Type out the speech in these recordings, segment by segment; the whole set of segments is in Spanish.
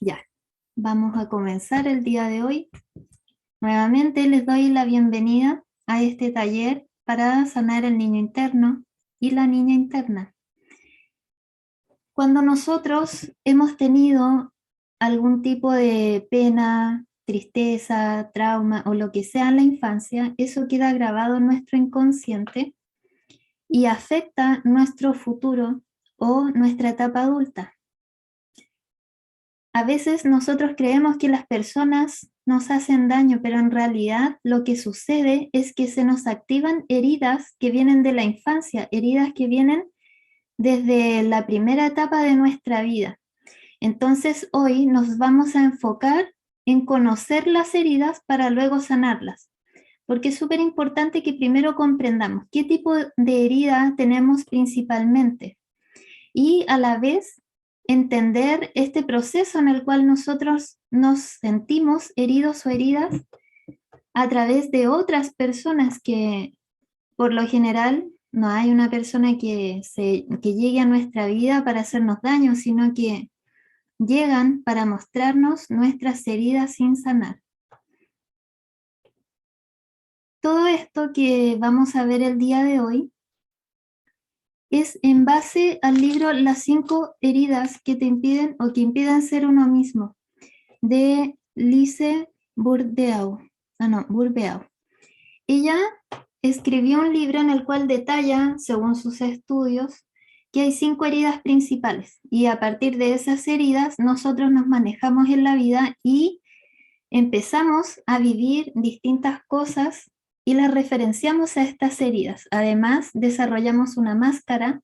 Ya, vamos a comenzar el día de hoy. Nuevamente les doy la bienvenida a este taller para sanar el niño interno y la niña interna. Cuando nosotros hemos tenido algún tipo de pena, tristeza, trauma o lo que sea en la infancia, eso queda grabado en nuestro inconsciente y afecta nuestro futuro o nuestra etapa adulta. A veces nosotros creemos que las personas nos hacen daño, pero en realidad lo que sucede es que se nos activan heridas que vienen de la infancia, heridas que vienen desde la primera etapa de nuestra vida. Entonces hoy nos vamos a enfocar en conocer las heridas para luego sanarlas, porque es súper importante que primero comprendamos qué tipo de herida tenemos principalmente y a la vez entender este proceso en el cual nosotros nos sentimos heridos o heridas a través de otras personas que por lo general no hay una persona que llegue a nuestra vida para hacernos daño, sino que llegan para mostrarnos nuestras heridas sin sanar. Todo esto que vamos a ver el día de hoy es en base al libro Las 5 heridas que te impiden o que impiden ser uno mismo, de Lise Bourbeau. Bourbeau. Ella escribió un libro en el cual detalla, según sus estudios, que hay 5 heridas principales y a partir de esas heridas nosotros nos manejamos en la vida y empezamos a vivir distintas cosas y las referenciamos a estas heridas. Además, desarrollamos una máscara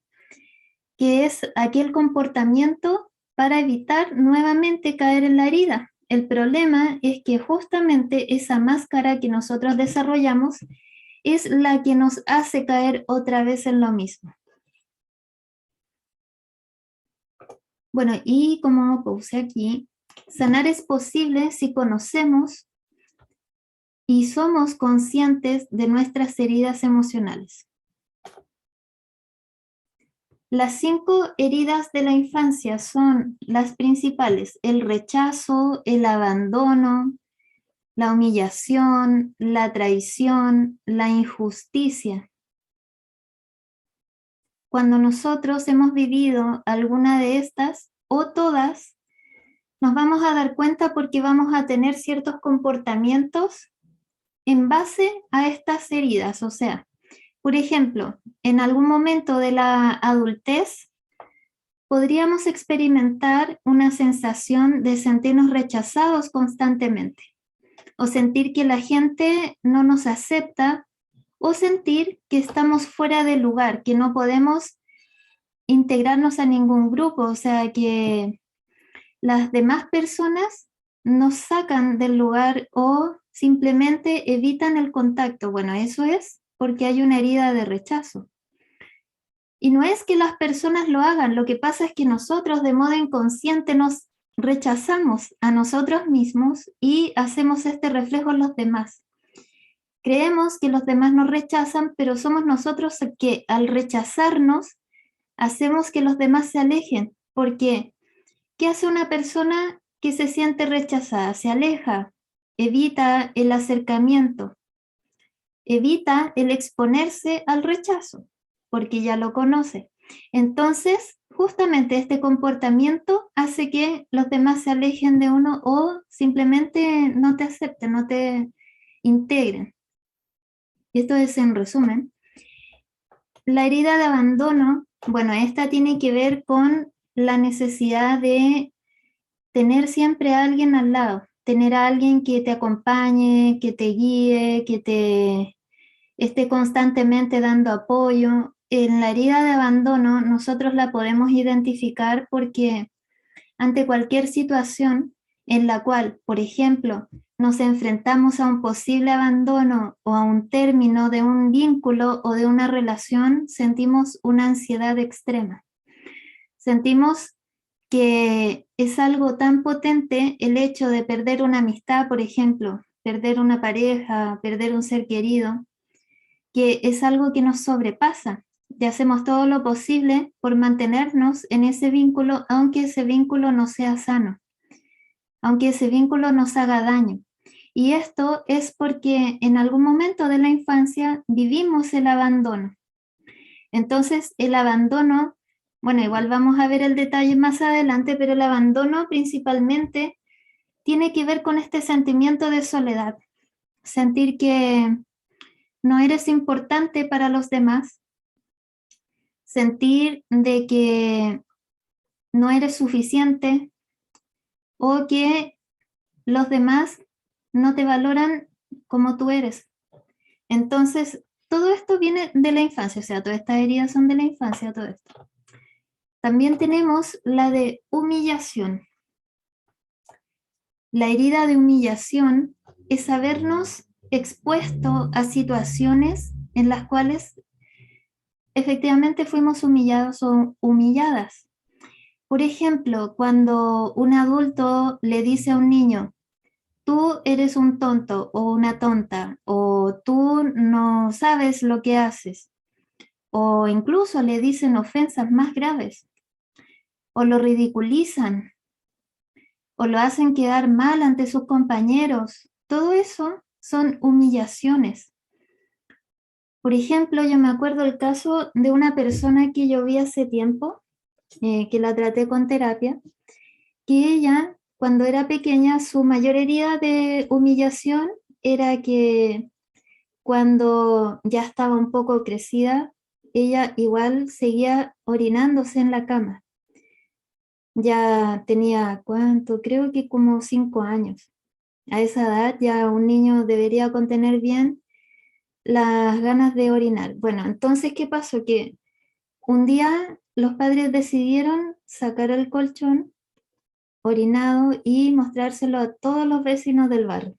que es aquel comportamiento para evitar nuevamente caer en la herida. El problema es que justamente esa máscara que nosotros desarrollamos es la que nos hace caer otra vez en lo mismo. Bueno, y como puse aquí, sanar es posible si conocemos y somos conscientes de nuestras heridas emocionales. Las 5 heridas de la infancia son las principales: el rechazo, el abandono, la humillación, la traición, la injusticia. Cuando nosotros hemos vivido alguna de estas o todas, nos vamos a dar cuenta porque vamos a tener ciertos comportamientos en base a estas heridas. O sea, por ejemplo, en algún momento de la adultez podríamos experimentar una sensación de sentirnos rechazados constantemente, o sentir que la gente no nos acepta, o sentir que estamos fuera de lugar, que no podemos integrarnos a ningún grupo, o sea, que las demás personas nos sacan del lugar o simplemente evitan el contacto. Bueno, eso es porque hay una herida de rechazo. Y no es que las personas lo hagan, lo que pasa es que nosotros de modo inconsciente nos rechazamos a nosotros mismos y hacemos este reflejo en los demás. Creemos que los demás nos rechazan, pero somos nosotros que al rechazarnos hacemos que los demás se alejen. Porque, ¿qué hace una persona que se siente rechazada? Se aleja, evita el acercamiento, evita el exponerse al rechazo, porque ya lo conoce. Entonces, justamente este comportamiento hace que los demás se alejen de uno o simplemente no te acepten, no te integren. Y esto es en resumen. La herida de abandono, bueno, esta tiene que ver con la necesidad de tener siempre a alguien al lado, tener a alguien que te acompañe, que te guíe, que te esté constantemente dando apoyo. En la herida de abandono nosotros la podemos identificar porque ante cualquier situación en la cual, por ejemplo, nos enfrentamos a un posible abandono o a un término de un vínculo o de una relación, sentimos una ansiedad extrema. Sentimos que es algo tan potente el hecho de perder una amistad, por ejemplo, perder una pareja, perder un ser querido, que es algo que nos sobrepasa. Y hacemos todo lo posible por mantenernos en ese vínculo, aunque ese vínculo no sea sano. aunque ese vínculo nos haga daño. Y esto es porque en algún momento de la infancia vivimos el abandono. Entonces, el abandono, bueno, igual vamos a ver el detalle más adelante, pero el abandono principalmente tiene que ver con este sentimiento de soledad, sentir que no eres importante para los demás, sentir de que no eres suficiente o que los demás no te valoran como tú eres. Entonces, todo esto viene de la infancia, o sea, todas estas heridas son de la infancia, todo esto. También tenemos la de humillación. La herida de humillación es habernos expuesto a situaciones en las cuales efectivamente fuimos humillados o humilladas. Por ejemplo, cuando un adulto le dice a un niño, tú eres un tonto o una tonta, o tú no sabes lo que haces, o incluso le dicen ofensas más graves, o lo ridiculizan, o lo hacen quedar mal ante sus compañeros. Todo eso son humillaciones. Por ejemplo, yo me acuerdo el caso de una persona que yo vi hace tiempo, que la traté con terapia, que ella, cuando era pequeña, su mayor herida de humillación era que cuando ya estaba un poco crecida, ella igual seguía orinándose en la cama. Ya tenía, ¿cuánto? Creo que como 5 años. A esa edad ya un niño debería contener bien las ganas de orinar. Bueno, entonces, ¿qué pasó? Que un día los padres decidieron sacar el colchón orinado y mostrárselo a todos los vecinos del barrio.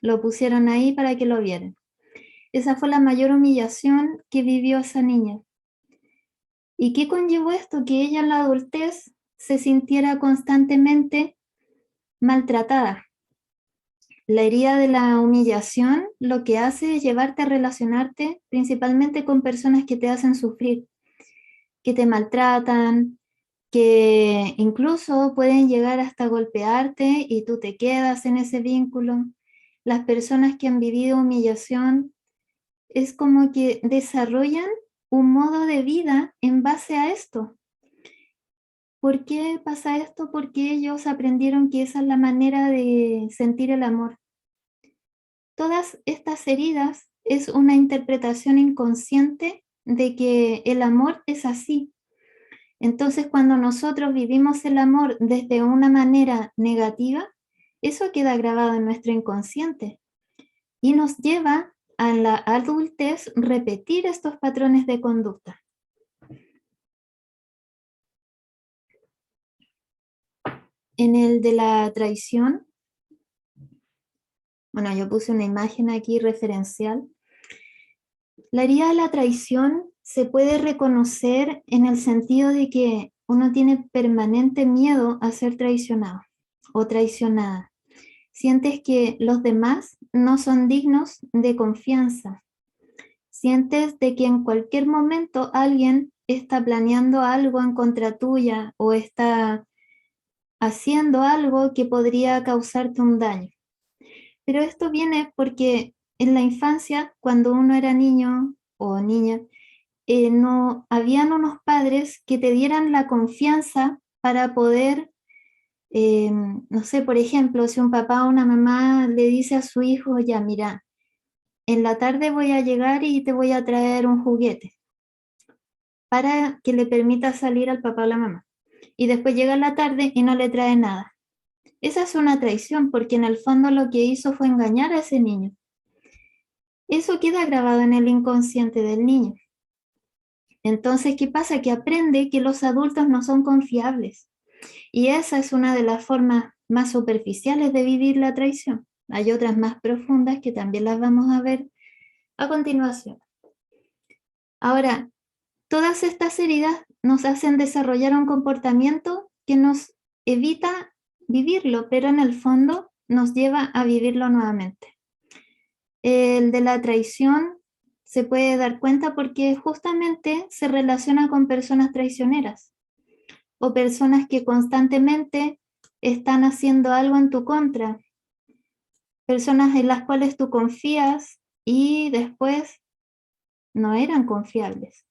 Lo pusieron ahí para que lo vieran. Esa fue la mayor humillación que vivió esa niña. ¿Y qué conllevó esto? Que ella en la adultez se sintiera constantemente maltratada. La herida de la humillación lo que hace es llevarte a relacionarte principalmente con personas que te hacen sufrir, que te maltratan, que incluso pueden llegar hasta golpearte y tú te quedas en ese vínculo. Las personas que han vivido humillación es como que desarrollan un modo de vida en base a esto. ¿Por qué pasa esto? Porque ellos aprendieron que esa es la manera de sentir el amor. Todas estas heridas es una interpretación inconsciente de que el amor es así. Entonces, cuando nosotros vivimos el amor desde una manera negativa, eso queda grabado en nuestro inconsciente y nos lleva a la adultez repetir estos patrones de conducta. En el de la traición, bueno, yo puse una imagen aquí referencial. La herida de la traición se puede reconocer en el sentido de que uno tiene permanente miedo a ser traicionado o traicionada. Sientes que los demás no son dignos de confianza. Sientes de que en cualquier momento alguien está planeando algo en contra tuya o está haciendo algo que podría causarte un daño. Pero esto viene porque en la infancia, cuando uno era niño o niña, no habían unos padres que te dieran la confianza para poder, no sé, por ejemplo, si un papá o una mamá le dice a su hijo, ya mira, en la tarde voy a llegar y te voy a traer un juguete para que le permita salir al papá o la mamá. Y después llega la tarde y no le trae nada. Esa es una traición porque en el fondo lo que hizo fue engañar a ese niño. Eso queda grabado en el inconsciente del niño. Entonces, ¿qué pasa? Que aprende que los adultos no son confiables. Y esa es una de las formas más superficiales de vivir la traición. Hay otras más profundas que también las vamos a ver a continuación. Ahora, todas estas heridas nos hacen desarrollar un comportamiento que nos evita vivirlo, pero en el fondo nos lleva a vivirlo nuevamente. El de la traición se puede dar cuenta porque justamente se relaciona con personas traicioneras o personas que constantemente están haciendo algo en tu contra, personas en las cuales tú confías y después no eran confiables.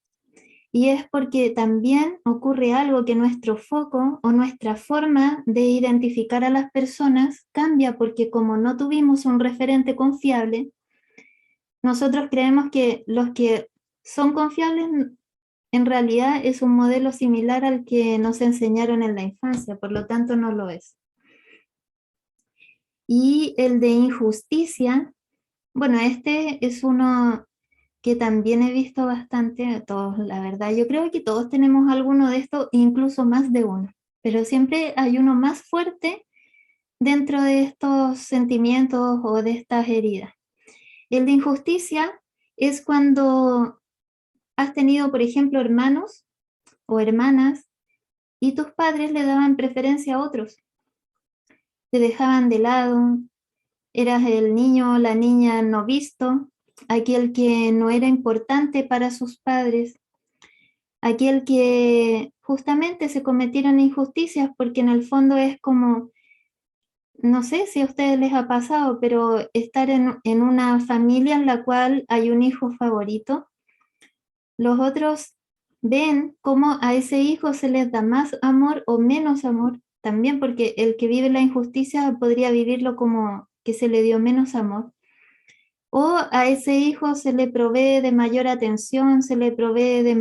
Y es porque también ocurre algo, que nuestro foco o nuestra forma de identificar a las personas cambia, porque como no tuvimos un referente confiable, nosotros creemos que los que son confiables en realidad es un modelo similar al que nos enseñaron en la infancia, por lo tanto no lo es. Y el de injusticia, bueno, este es uno que también he visto bastante, todos, la verdad, yo creo que todos tenemos alguno de estos, incluso más de uno, pero siempre hay uno más fuerte dentro de estos sentimientos o de estas heridas. El de injusticia es cuando has tenido, por ejemplo, hermanos o hermanas y tus padres le daban preferencia a otros, te dejaban de lado, eras el niño o la niña no visto, aquel que no era importante para sus padres, aquel que justamente se cometieron injusticias, porque en el fondo es como, no sé si a ustedes les ha pasado, pero estar en una familia en la cual hay un hijo favorito, los otros ven cómo a ese hijo se les da más amor o menos amor, también porque el que vive la injusticia podría vivirlo como que se le dio menos amor. O a ese hijo se le provee de mayor atención, se le provee de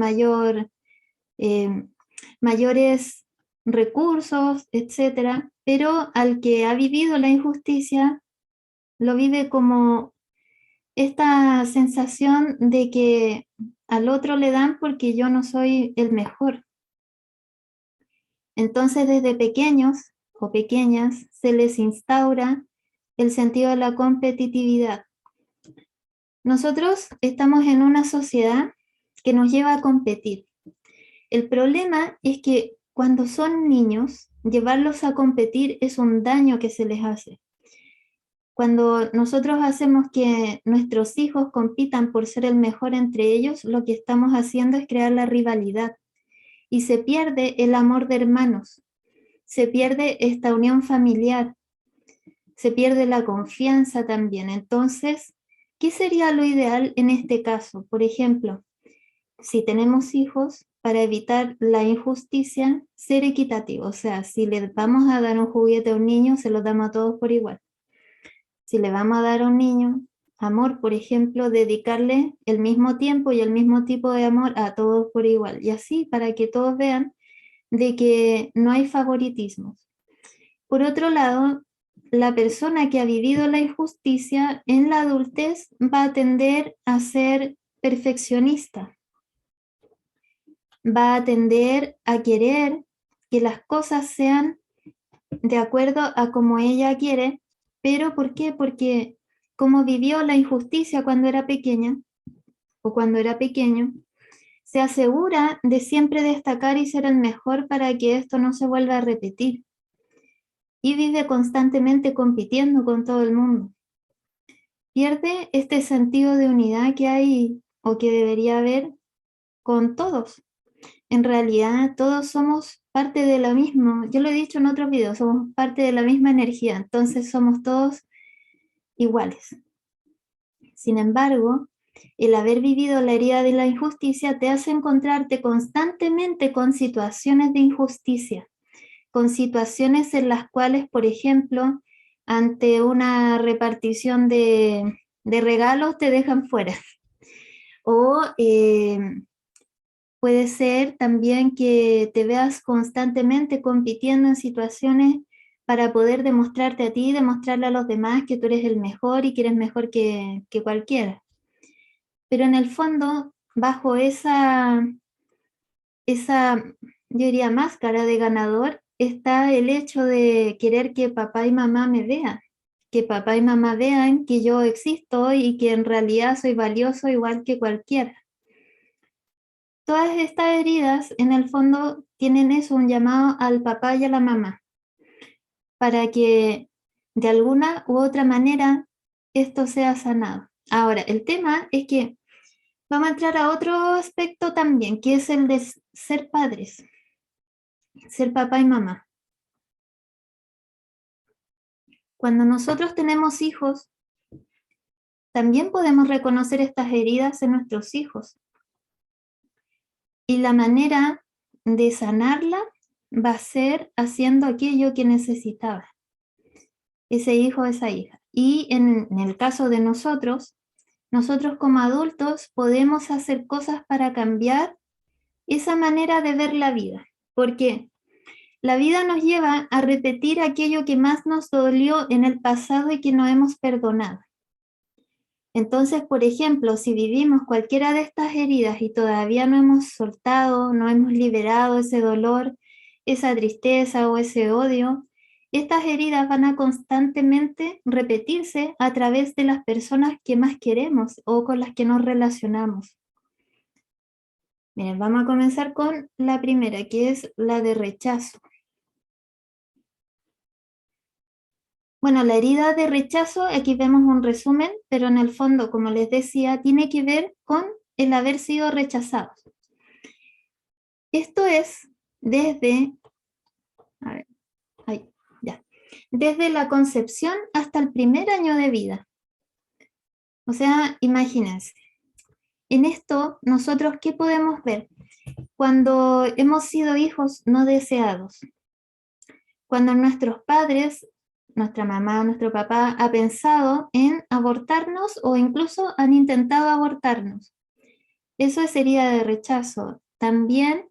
eh, mayores recursos, etcétera, pero al que ha vivido la injusticia lo vive como esta sensación de que al otro le dan porque yo no soy el mejor. Entonces, desde pequeños o pequeñas se les instaura el sentido de la competitividad. Nosotros estamos en una sociedad que nos lleva a competir. El problema es que cuando son niños, llevarlos a competir es un daño que se les hace. Cuando nosotros hacemos que nuestros hijos compitan por ser el mejor entre ellos, lo que estamos haciendo es crear la rivalidad y se pierde el amor de hermanos, se pierde esta unión familiar, se pierde la confianza también. Entonces, ¿qué sería lo ideal en este caso? Por ejemplo, si tenemos hijos, para evitar la injusticia, ser equitativo. O sea, si le vamos a dar un juguete a un niño, se lo damos a todos por igual. Si le vamos a dar a un niño amor, por ejemplo, dedicarle el mismo tiempo y el mismo tipo de amor a todos por igual. Y así para que todos vean de que no hay favoritismos. Por otro lado, la persona que ha vivido la injusticia en la adultez va a tender a ser perfeccionista, va a tender a querer que las cosas sean de acuerdo a como ella quiere, pero ¿por qué? Porque como vivió la injusticia cuando era pequeña o cuando era pequeño, se asegura de siempre destacar y ser el mejor para que esto no se vuelva a repetir. Y vive constantemente compitiendo con todo el mundo. Pierde este sentido de unidad que hay o que debería haber con todos. En realidad, todos somos parte de la misma, yo lo he dicho en otros videos, somos parte de la misma energía, entonces somos todos iguales. Sin embargo, el haber vivido la herida de la injusticia te hace encontrarte constantemente con situaciones de injusticia, con situaciones en las cuales, por ejemplo, ante una repartición de regalos te dejan fuera. O puede ser también que te veas constantemente compitiendo en situaciones para poder demostrarte a ti, demostrarle a los demás que tú eres el mejor y que eres mejor que cualquiera. Pero en el fondo, bajo esa, yo diría, máscara de ganador, está el hecho de querer que papá y mamá me vean, que papá y mamá vean que yo existo y que en realidad soy valioso igual que cualquiera. Todas estas heridas, en el fondo, tienen eso, un llamado al papá y a la mamá, para que de alguna u otra manera esto sea sanado. Ahora, el tema es que vamos a entrar a otro aspecto también, que es el de ser padres, ser papá y mamá. Cuando nosotros tenemos hijos, también podemos reconocer estas heridas en nuestros hijos. Y la manera de sanarla va a ser haciendo aquello que necesitaba ese hijo o esa hija. Y en el caso de nosotros como adultos podemos hacer cosas para cambiar esa manera de ver la vida, porque la vida nos lleva a repetir aquello que más nos dolió en el pasado y que no hemos perdonado. Entonces, por ejemplo, si vivimos cualquiera de estas heridas y todavía no hemos soltado, no hemos liberado ese dolor, esa tristeza o ese odio, estas heridas van a constantemente repetirse a través de las personas que más queremos o con las que nos relacionamos. Miren, vamos a comenzar con la primera, que es la de rechazo. Bueno, la herida de rechazo, aquí vemos un resumen, pero en el fondo, como les decía, tiene que ver con el haber sido rechazados. Esto es desde, a ver, ahí, ya, desde la concepción hasta el primer año de vida. O sea, imagínense, en esto nosotros, ¿qué podemos ver? Cuando hemos sido hijos no deseados, cuando nuestros padres, nuestra mamá, nuestro papá, ha pensado en abortarnos o incluso han intentado abortarnos. Eso es herida de rechazo. También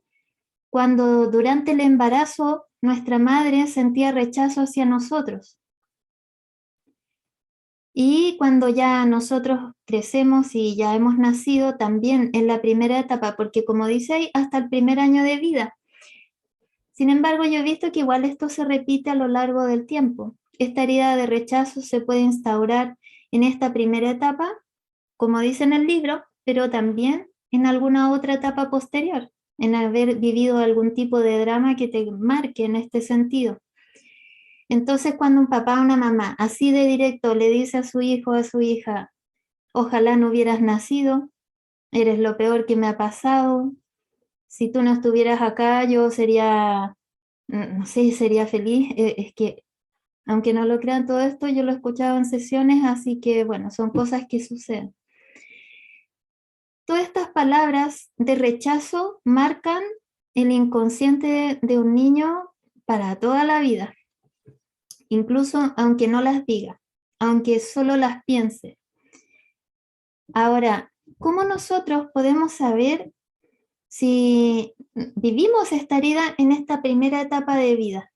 cuando durante el embarazo nuestra madre sentía rechazo hacia nosotros. Y cuando ya nosotros crecemos y ya hemos nacido, también en la primera etapa, porque como dice ahí, hasta el primer año de vida. Sin embargo, yo he visto que igual esto se repite a lo largo del tiempo. Esta herida de rechazo se puede instaurar en esta primera etapa, como dice en el libro, pero también en alguna otra etapa posterior, en haber vivido algún tipo de drama que te marque en este sentido. Entonces, cuando un papá o una mamá así de directo le dice a su hijo o a su hija, ojalá no hubieras nacido, eres lo peor que me ha pasado, si tú no estuvieras acá yo sería, no sé, sería feliz, es que aunque no lo crean todo esto, yo lo he escuchado en sesiones, así que bueno, son cosas que suceden. Todas estas palabras de rechazo marcan el inconsciente de un niño para toda la vida, incluso aunque no las diga, aunque solo las piense. Ahora, ¿cómo nosotros podemos saber si vivimos esta herida en esta primera etapa de vida?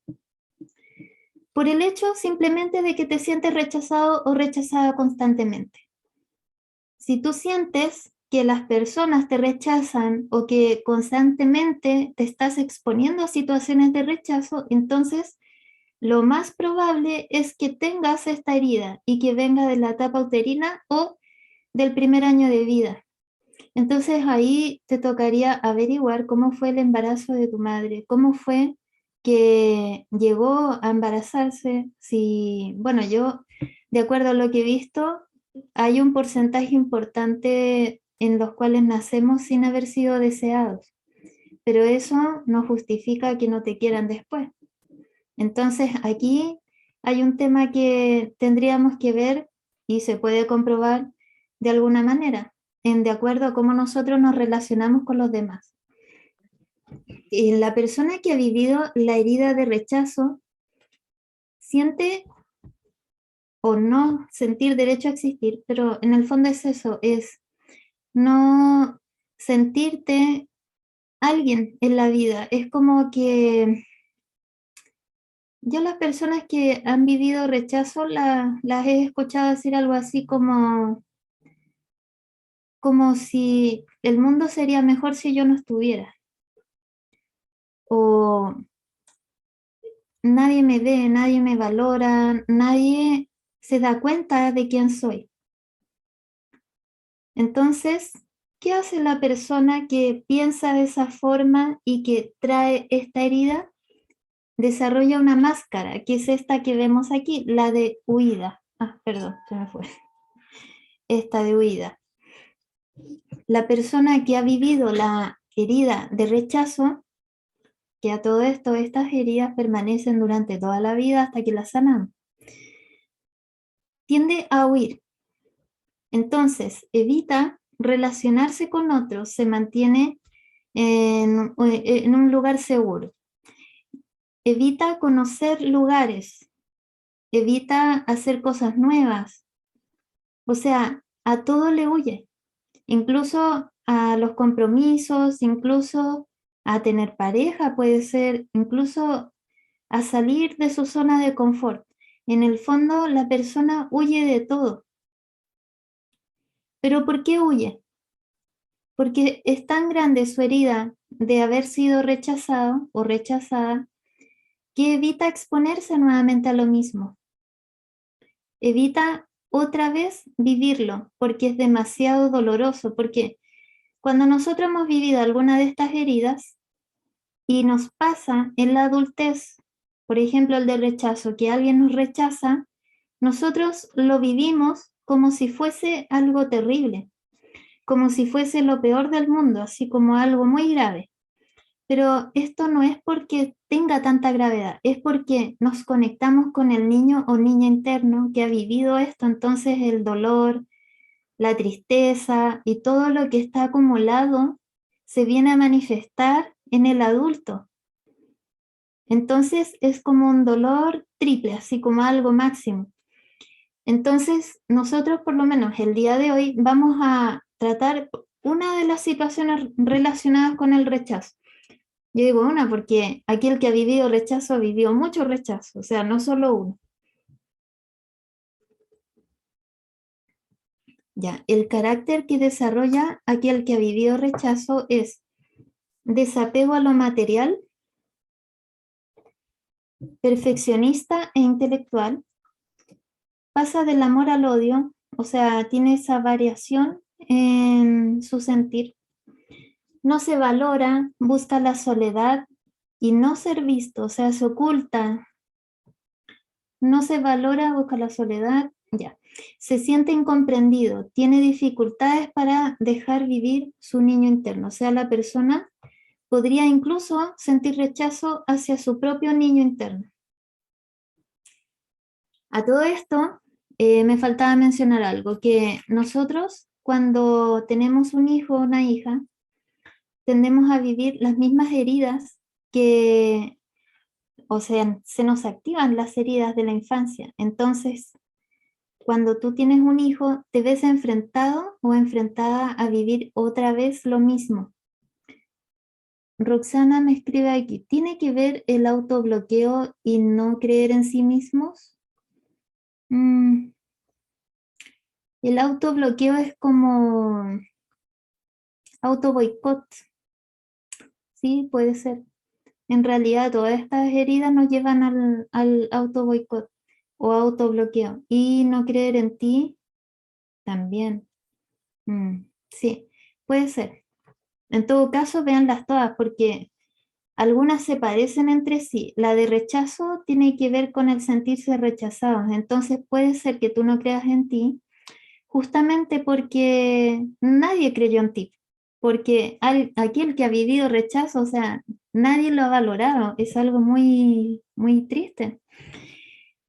Por el hecho simplemente de que te sientes rechazado o rechazada constantemente. Si tú sientes que las personas te rechazan o que constantemente te estás exponiendo a situaciones de rechazo, entonces lo más probable es que tengas esta herida y que venga de la etapa uterina o del primer año de vida. Entonces ahí te tocaría averiguar cómo fue el embarazo de tu madre, cómo fue que llegó a embarazarse. Si, bueno, yo, de acuerdo a lo que he visto, hay un porcentaje importante en los cuales nacemos sin haber sido deseados, pero eso no justifica que no te quieran después. Entonces aquí hay un tema que tendríamos que ver y se puede comprobar de alguna manera, de acuerdo a cómo nosotros nos relacionamos con los demás. La persona que ha vivido la herida de rechazo siente o no sentir derecho a existir, pero en el fondo es eso, es no sentirte alguien en la vida. Es como que yo las personas que han vivido rechazo las he escuchado decir algo así como si el mundo sería mejor si yo no estuviera. O nadie me ve, nadie me valora, nadie se da cuenta de quién soy. Entonces, ¿qué hace la persona que piensa de esa forma y que trae esta herida? Desarrolla una máscara, que es esta que vemos aquí, la de huida. Ah, perdón, se me fue. Esta de huida. La persona que ha vivido la herida de rechazo, que a todo esto estas heridas permanecen durante toda la vida hasta que las sanamos. tiende a huir. Entonces, evita relacionarse con otros, se mantiene en un lugar seguro. Evita conocer lugares, evita hacer cosas nuevas. O sea, a todo le huye, incluso a los compromisos, incluso a tener pareja, puede ser, incluso a salir de su zona de confort. En el fondo, la persona huye de todo. ¿Pero por qué huye? Porque es tan grande su herida de haber sido rechazado o rechazada que evita exponerse nuevamente a lo mismo. Evita otra vez vivirlo porque es demasiado doloroso, porque cuando nosotros hemos vivido alguna de estas heridas y nos pasa en la adultez, por ejemplo el de rechazo, que alguien nos rechaza, nosotros lo vivimos como si fuese algo terrible, como si fuese lo peor del mundo, así como algo muy grave. Pero esto no es porque tenga tanta gravedad, es porque nos conectamos con el niño o niña interno que ha vivido esto, entonces el dolor, la tristeza y todo lo que está acumulado se viene a manifestar en el adulto. Entonces es como un dolor triple, así como algo máximo. Entonces nosotros por lo menos el día de hoy vamos a tratar una de las situaciones relacionadas con el rechazo. Yo digo una porque aquel que ha vivido rechazo vivió mucho rechazo, o sea, no solo uno. Ya, el carácter que desarrolla aquel que ha vivido rechazo es desapego a lo material, perfeccionista e intelectual, pasa del amor al odio, o sea, tiene esa variación en su sentir, no se valora, busca la soledad y no ser visto, o sea, se oculta, no se valora, busca la soledad, ya. Se siente incomprendido, tiene dificultades para dejar vivir su niño interno, o sea, la persona podría incluso sentir rechazo hacia su propio niño interno. A todo esto, me faltaba mencionar algo, que nosotros cuando tenemos un hijo o una hija, tendemos a vivir las mismas heridas que, o sea, se nos activan las heridas de la infancia. Entonces, cuando tú tienes un hijo, te ves enfrentado o enfrentada a vivir otra vez lo mismo. Roxana me escribe aquí, ¿tiene que ver el autobloqueo y no creer en sí mismos? El autobloqueo es como auto boicot, sí, puede ser. En realidad, todas estas heridas nos llevan al auto boicot o autobloqueo. Y no creer en ti también. Sí, puede ser. En todo caso, véanlas todas porque algunas se parecen entre sí. La de rechazo tiene que ver con el sentirse rechazados. Entonces puede ser que tú no creas en ti justamente porque nadie creyó en ti, porque aquel que ha vivido rechazo, o sea, nadie lo ha valorado, es algo muy, muy triste.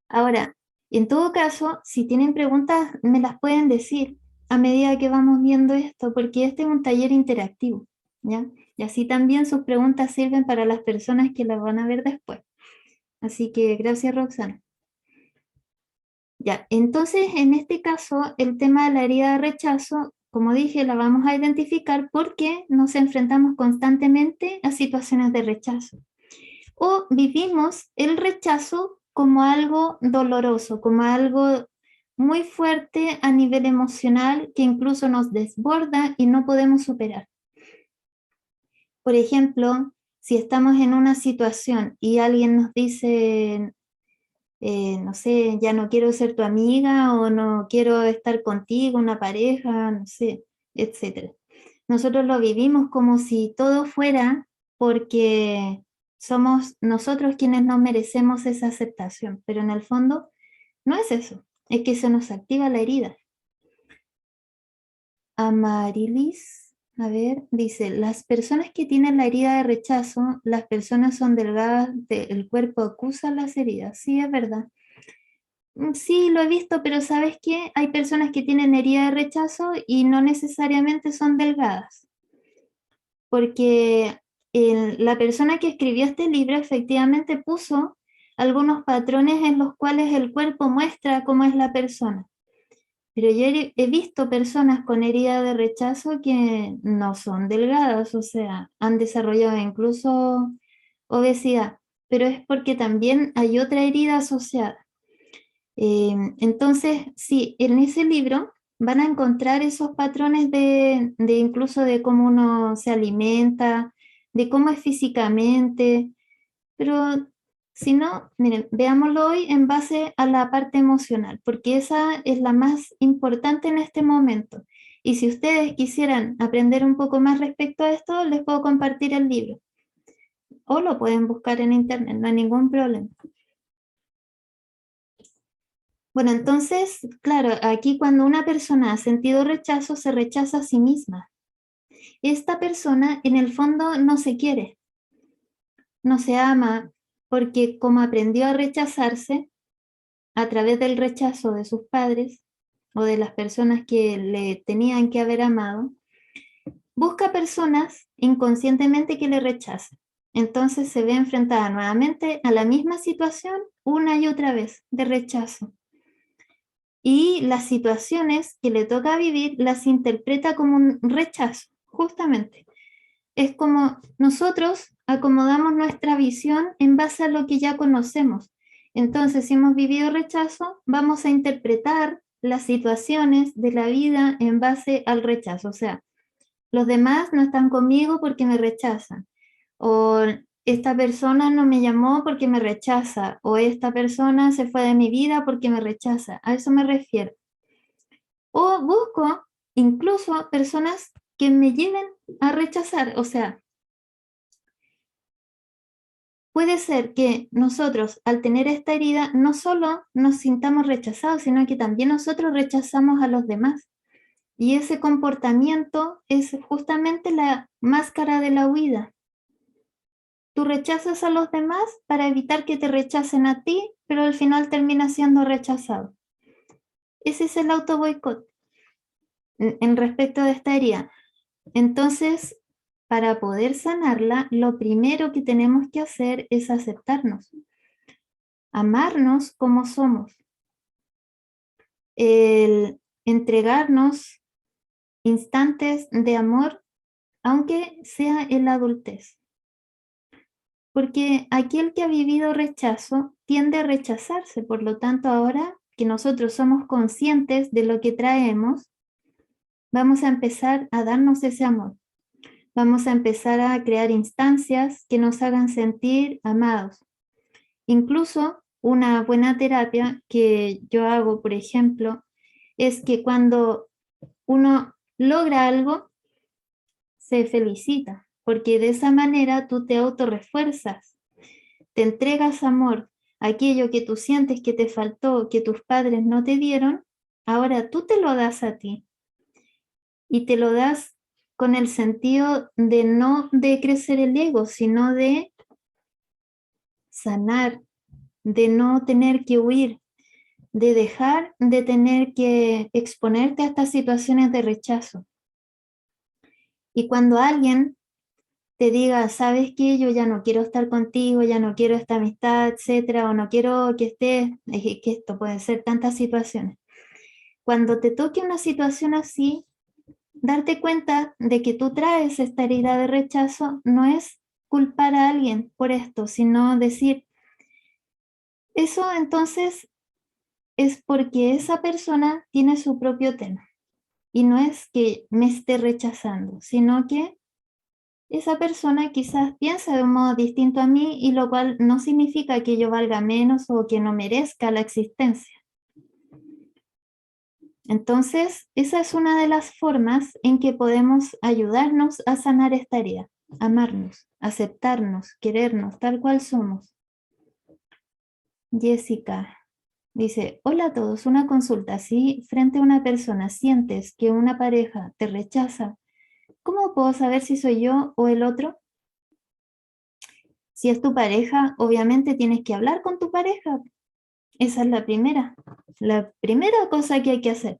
Ahora, en todo caso, si tienen preguntas, me las pueden decir a medida que vamos viendo esto, porque este es un taller interactivo, ¿ya? Y así también sus preguntas sirven para las personas que las van a ver después. Así que gracias, Roxana. Ya, entonces en este caso el tema de la herida de rechazo, como dije, la vamos a identificar porque nos enfrentamos constantemente a situaciones de rechazo. O vivimos el rechazo como algo doloroso, como algo muy fuerte a nivel emocional que incluso nos desborda y no podemos superar. Por ejemplo, si estamos en una situación y alguien nos dice, no sé, ya no quiero ser tu amiga o no quiero estar contigo, una pareja, no sé, etcétera. Nosotros lo vivimos como si todo fuera porque somos nosotros quienes no merecemos esa aceptación, pero en el fondo no es eso, es que se nos activa la herida. Amarilis, a ver, dice, las personas que tienen la herida de rechazo, las personas son delgadas, el cuerpo acusa las heridas. Sí, es verdad. Sí, lo he visto, pero ¿sabes qué? Hay personas que tienen herida de rechazo y no necesariamente son delgadas, porque la persona que escribió este libro efectivamente puso algunos patrones en los cuales el cuerpo muestra cómo es la persona. Pero yo he visto personas con herida de rechazo que no son delgadas, o sea, han desarrollado incluso obesidad, pero es porque también hay otra herida asociada. Entonces, sí, en ese libro van a encontrar esos patrones de incluso de cómo uno se alimenta, de cómo es físicamente, pero si no, miren, veámoslo hoy en base a la parte emocional, porque esa es la más importante en este momento. Y si ustedes quisieran aprender un poco más respecto a esto, les puedo compartir el libro. O lo pueden buscar en internet, no hay ningún problema. Bueno, entonces, claro, aquí cuando una persona ha sentido rechazo, se rechaza a sí misma. Esta persona en el fondo no se quiere, no se ama, porque como aprendió a rechazarse a través del rechazo de sus padres o de las personas que le tenían que haber amado, busca personas inconscientemente que le rechacen. Entonces se ve enfrentada nuevamente a la misma situación una y otra vez de rechazo. Y las situaciones que le toca vivir las interpreta como un rechazo, justamente. Es como nosotros acomodamos nuestra visión en base a lo que ya conocemos. Entonces, si hemos vivido rechazo, vamos a interpretar las situaciones de la vida en base al rechazo. O sea, los demás no están conmigo porque me rechazan. O esta persona no me llamó porque me rechaza. O esta persona se fue de mi vida porque me rechaza. A eso me refiero. O busco incluso personas que me lleven a rechazar. O sea, puede ser que nosotros al tener esta herida no solo nos sintamos rechazados, sino que también nosotros rechazamos a los demás. Y ese comportamiento es justamente la máscara de la huida. Tú rechazas a los demás para evitar que te rechacen a ti, pero al final terminas siendo rechazado. Ese es el auto boicot en respecto de esta herida. Entonces, para poder sanarla, lo primero que tenemos que hacer es aceptarnos, amarnos como somos, el entregarnos instantes de amor, aunque sea en la adultez. Porque aquel que ha vivido rechazo tiende a rechazarse, por lo tanto ahora que nosotros somos conscientes de lo que traemos, vamos a empezar a darnos ese amor. Vamos a empezar a crear instancias que nos hagan sentir amados. Incluso una buena terapia que yo hago, por ejemplo, es que cuando uno logra algo, se felicita, porque de esa manera tú te autorrefuerzas, te entregas amor, aquello que tú sientes que te faltó, que tus padres no te dieron, ahora tú te lo das a ti y te lo das con el sentido de no de crecer el ego, sino de sanar, de no tener que huir, de dejar de tener que exponerte a estas situaciones de rechazo. Y cuando alguien te diga, sabes que yo ya no quiero estar contigo, ya no quiero esta amistad, etcétera, o no quiero que estés, es que esto puede ser tantas situaciones. Cuando te toque una situación así, darte cuenta de que tú traes esta herida de rechazo no es culpar a alguien por esto, sino decir, eso entonces es porque esa persona tiene su propio tema. Y no es que me esté rechazando, sino que esa persona quizás piensa de un modo distinto a mí y lo cual no significa que yo valga menos o que no merezca la existencia. Entonces, esa es una de las formas en que podemos ayudarnos a sanar esta herida, amarnos, aceptarnos, querernos tal cual somos. Jessica dice, hola a todos, una consulta. Si frente a una persona sientes que una pareja te rechaza, ¿cómo puedo saber si soy yo o el otro? Si es tu pareja, obviamente tienes que hablar con tu pareja Esa es la primera cosa que hay que hacer.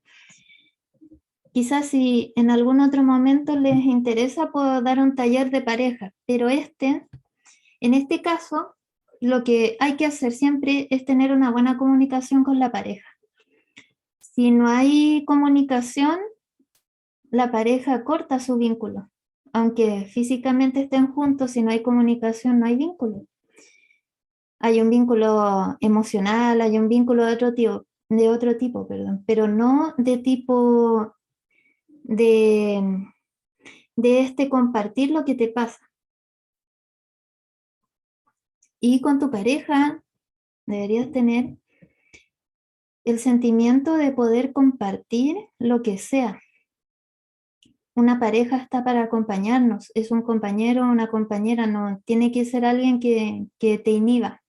Quizás si en algún otro momento les interesa, puedo dar un taller de pareja, pero en este caso, lo que hay que hacer siempre es tener una buena comunicación con la pareja. Si no hay comunicación, la pareja corta su vínculo. Aunque físicamente estén juntos, si no hay comunicación, no hay vínculo. Hay un vínculo emocional, hay un vínculo de otro tipo, perdón, pero no de tipo de, de compartir lo que te pasa. Y con tu pareja deberías tener el sentimiento de poder compartir lo que sea. Una pareja está para acompañarnos, es un compañero o una compañera, no tiene que ser alguien que te inhiba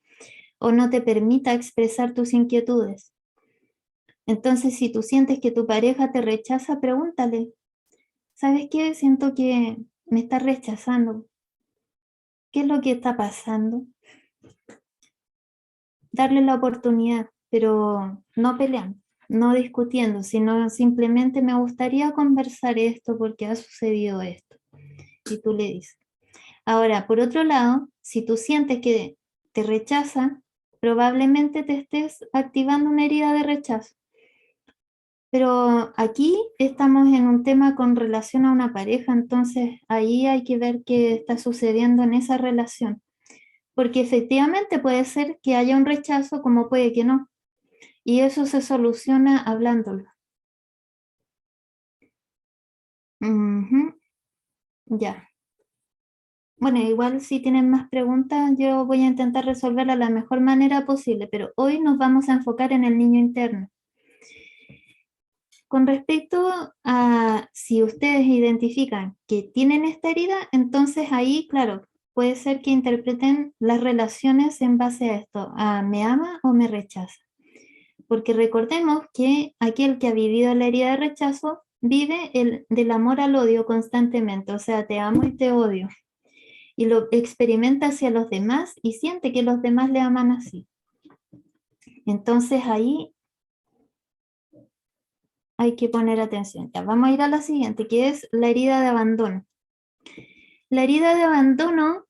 o no te permita expresar tus inquietudes. Entonces, si tú sientes que tu pareja te rechaza, pregúntale, ¿sabes qué? Siento que me está rechazando. ¿Qué es lo que está pasando? Darle la oportunidad, pero no peleando, no discutiendo, sino simplemente me gustaría conversar esto porque ha sucedido esto. Y tú le dices. Ahora, por otro lado, si tú sientes que te rechazan, probablemente te estés activando una herida de rechazo. Pero aquí estamos en un tema con relación a una pareja, entonces ahí hay que ver qué está sucediendo en esa relación. Porque efectivamente puede ser que haya un rechazo, como puede que no. Y eso se soluciona hablándolo. Ujú, ya. Bueno, igual si tienen más preguntas, yo voy a intentar resolverla de la mejor manera posible, pero hoy nos vamos a enfocar en el niño interno. Con respecto a si ustedes identifican que tienen esta herida, entonces ahí, claro, puede ser que interpreten las relaciones en base a esto, a me ama o me rechaza. Porque recordemos que aquel que ha vivido la herida de rechazo vive del amor al odio constantemente, o sea, te amo y te odio. Y lo experimenta hacia los demás y siente que los demás le aman así. Entonces ahí hay que poner atención. Ya, vamos a ir a la siguiente, que es la herida de abandono. La herida de abandono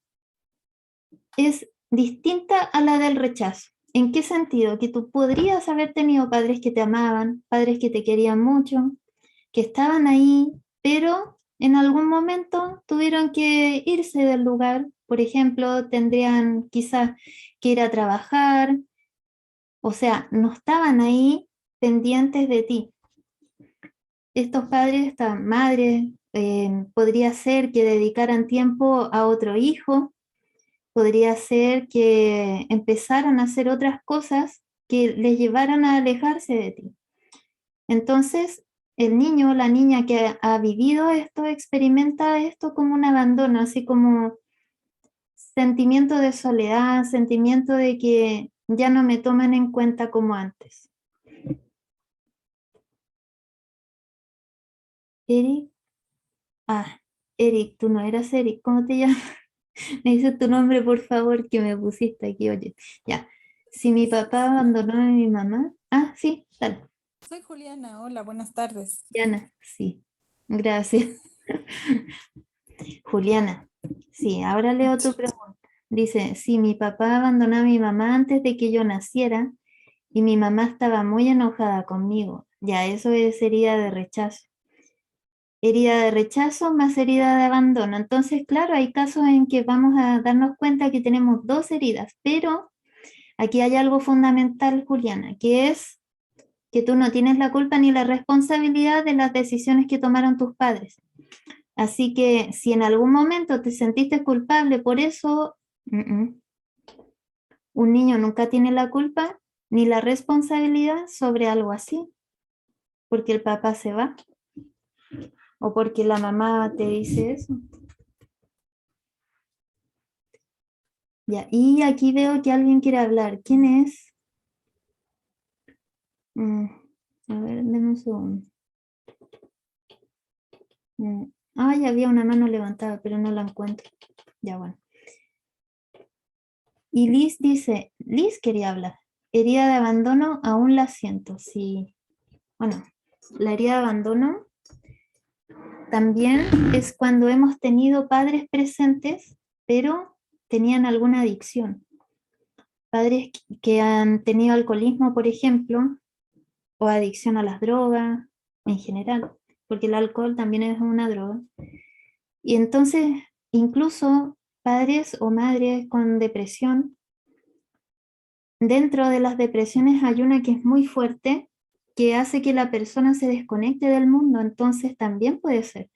es distinta a la del rechazo. ¿En qué sentido? Que tú podrías haber tenido padres que te amaban, padres que te querían mucho, que estaban ahí, pero en algún momento tuvieron que irse del lugar. Por ejemplo, tendrían quizás que ir a trabajar, o sea, no estaban ahí pendientes de ti. Estos padres, estas madres, podría ser que dedicaran tiempo a otro hijo, podría ser que empezaran a hacer otras cosas que les llevaran a alejarse de ti. Entonces, el niño o la niña que ha vivido esto experimenta esto como un abandono, así como sentimiento de soledad, sentimiento de que ya no me toman en cuenta como antes. Eric, ah, Eric, tú no eras Eric, ¿cómo te llamas? Me dices tu nombre, por favor, que me pusiste aquí, oye. Ya. Si mi papá abandonó a mi mamá. Ah, sí, dale. Soy Juliana, hola, buenas tardes. Diana, sí. Gracias. Juliana, sí, ahora leo tu pregunta. Dice, si mi papá abandonó a mi mamá antes de que yo naciera y mi mamá estaba muy enojada conmigo, ya eso es herida de rechazo. Herida de rechazo más herida de abandono. Entonces, claro, hay casos en que vamos a darnos cuenta que tenemos dos heridas, pero aquí hay algo fundamental, Juliana, que es que tú no tienes la culpa ni la responsabilidad de las decisiones que tomaron tus padres. Así que si en algún momento te sentiste culpable por eso, un niño nunca tiene la culpa ni la responsabilidad sobre algo así, porque el papá se va o porque la mamá te dice eso. Ya, y aquí veo que alguien quiere hablar. ¿Quién es? Mm, a ver, deme un segundo. Ya había una mano levantada, pero no la encuentro. Ya, bueno. Y Liz dice, Liz quería hablar. herida de abandono aún la siento. Sí. Bueno, la herida de abandono también es cuando hemos tenido padres presentes, pero tenían alguna adicción. Padres que han tenido alcoholismo, por ejemplo, o adicción a las drogas en general, porque el alcohol también es una droga. Y entonces, incluso padres o madres con depresión, dentro de las depresiones hay una que es muy fuerte, que hace que la persona se desconecte del mundo, entonces también puede ser.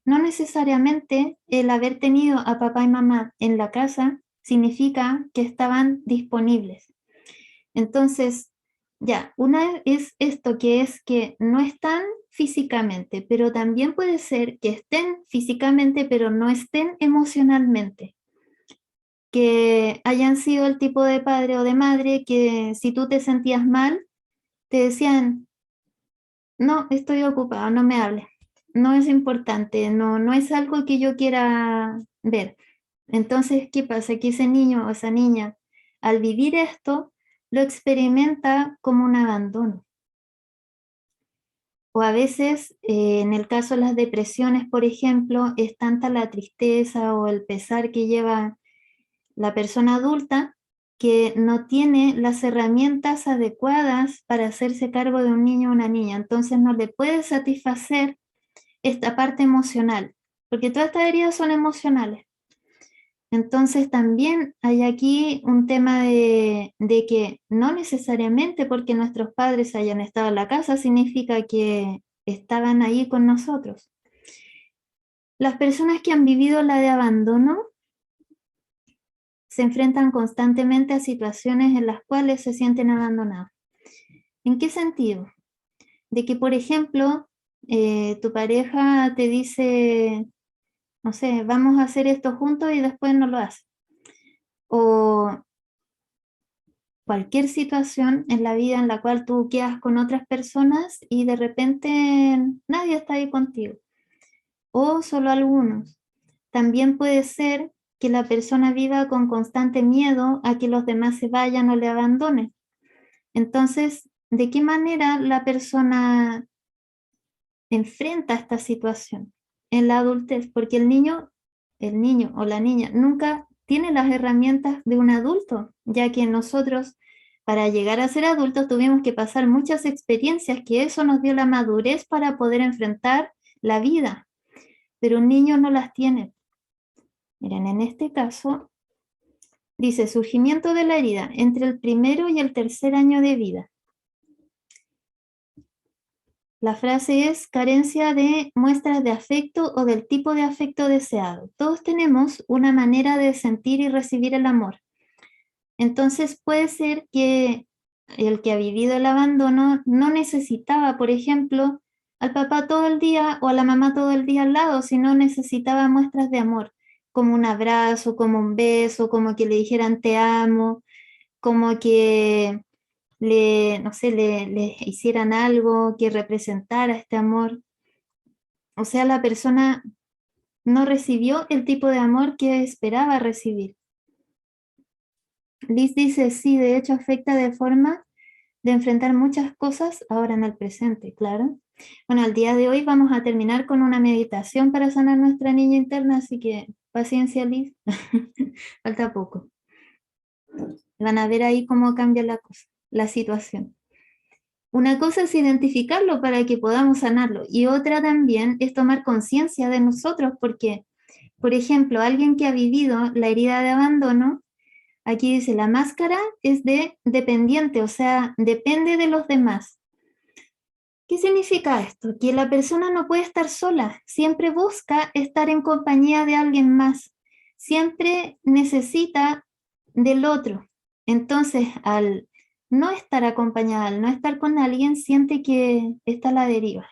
No necesariamente el haber tenido a papá y mamá en la casa significa que estaban disponibles. Entonces, ya, una es esto que es que no están físicamente, pero también puede ser que estén físicamente, pero no estén emocionalmente. Que hayan sido el tipo de padre o de madre que si tú te sentías mal, te decían, no, estoy ocupado, no me hables, no es importante, no es algo que yo quiera ver. Entonces, ¿qué pasa? Que ese niño o esa niña, al vivir esto, lo experimenta como un abandono. O a veces, en el caso de las depresiones, por ejemplo, es tanta la tristeza o el pesar que lleva la persona adulta que no tiene las herramientas adecuadas para hacerse cargo de un niño o una niña. Entonces no le puede satisfacer esta parte emocional, porque todas estas heridas son emocionales. Entonces también hay aquí un tema de que no necesariamente porque nuestros padres hayan estado en la casa significa que estaban ahí con nosotros. Las personas que han vivido la de abandono se enfrentan constantemente a situaciones en las cuales se sienten abandonados. ¿En qué sentido? De que, por ejemplo, tu pareja te dice, no sé, vamos a hacer esto juntos y después no lo hace. O cualquier situación en la vida en la cual tú quedas con otras personas y de repente nadie está ahí contigo. O solo algunos. También puede ser que la persona viva con constante miedo a que los demás se vayan o le abandonen. Entonces, ¿de qué manera la persona enfrenta esta situación en la adultez? Porque el niño o la niña nunca tiene las herramientas de un adulto, ya que nosotros, para llegar a ser adultos, tuvimos que pasar muchas experiencias, que eso nos dio la madurez para poder enfrentar la vida, pero un niño no las tiene. Miren, en este caso, dice surgimiento de la herida entre el primero y el tercer año de vida. La frase es carencia de muestras de afecto o del tipo de afecto deseado. Todos tenemos una manera de sentir y recibir el amor. Entonces puede ser que el que ha vivido el abandono no necesitaba, por ejemplo, al papá todo el día o a la mamá todo el día al lado, sino necesitaba muestras de amor, como un abrazo, como un beso, como que le dijeran te amo, como que no sé, le hicieran algo que representara este amor. O sea, la persona no recibió el tipo de amor que esperaba recibir. Liz dice, sí, de hecho afecta de forma de enfrentar muchas cosas ahora en el presente, claro. Bueno, al día de hoy vamos a terminar con una meditación para sanar nuestra niña interna, así que paciencia, Liz. Falta poco. Van a ver ahí cómo cambia la cosa, la situación. Una cosa es identificarlo para que podamos sanarlo y otra también es tomar conciencia de nosotros porque, por ejemplo, alguien que ha vivido la herida de abandono, aquí dice la máscara es de dependiente, o sea, depende de los demás. ¿Qué significa esto? Que la persona no puede estar sola, siempre busca estar en compañía de alguien más, siempre necesita del otro. Entonces, al no estar acompañada, al no estar con alguien, siente que está a la deriva.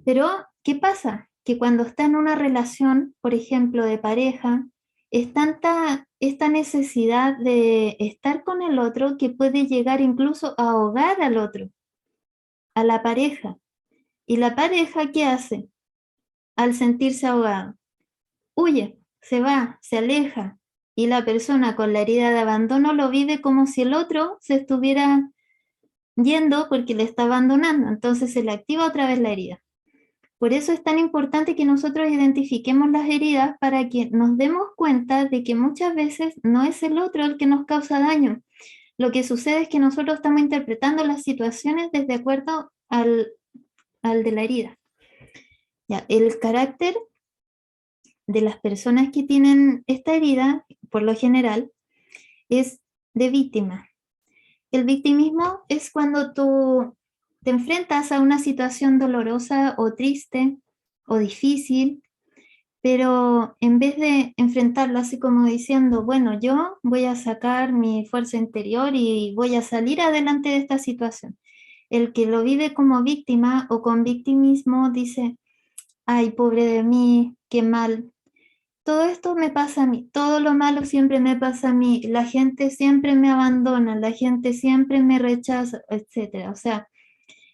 Pero, ¿qué pasa? Que cuando está en una relación, por ejemplo, de pareja, es tanta esta necesidad de estar con el otro que puede llegar incluso a ahogar al otro, a la pareja. ¿Y la pareja qué hace al sentirse ahogado? Huye, se va, se aleja, Y la persona con la herida de abandono lo vive como si el otro se estuviera yendo porque le está abandonando, entonces se le activa otra vez la herida. Por eso es tan importante que nosotros identifiquemos las heridas para que nos demos cuenta de que muchas veces no es el otro el que nos causa daño. Lo que sucede es que nosotros estamos interpretando las situaciones desde acuerdo al de la herida. Ya, el carácter de las personas que tienen esta herida, por lo general, es de víctima. El victimismo es cuando tú te enfrentas a una situación dolorosa o triste o difícil, pero en vez de enfrentarlo así como diciendo, bueno, yo voy a sacar mi fuerza interior y voy a salir adelante de esta situación. El que lo vive como víctima o con victimismo dice, ay, pobre de mí, qué mal. Todo esto me pasa a mí, todo lo malo siempre me pasa a mí, la gente siempre me abandona, la gente siempre me rechaza, etcétera. O sea,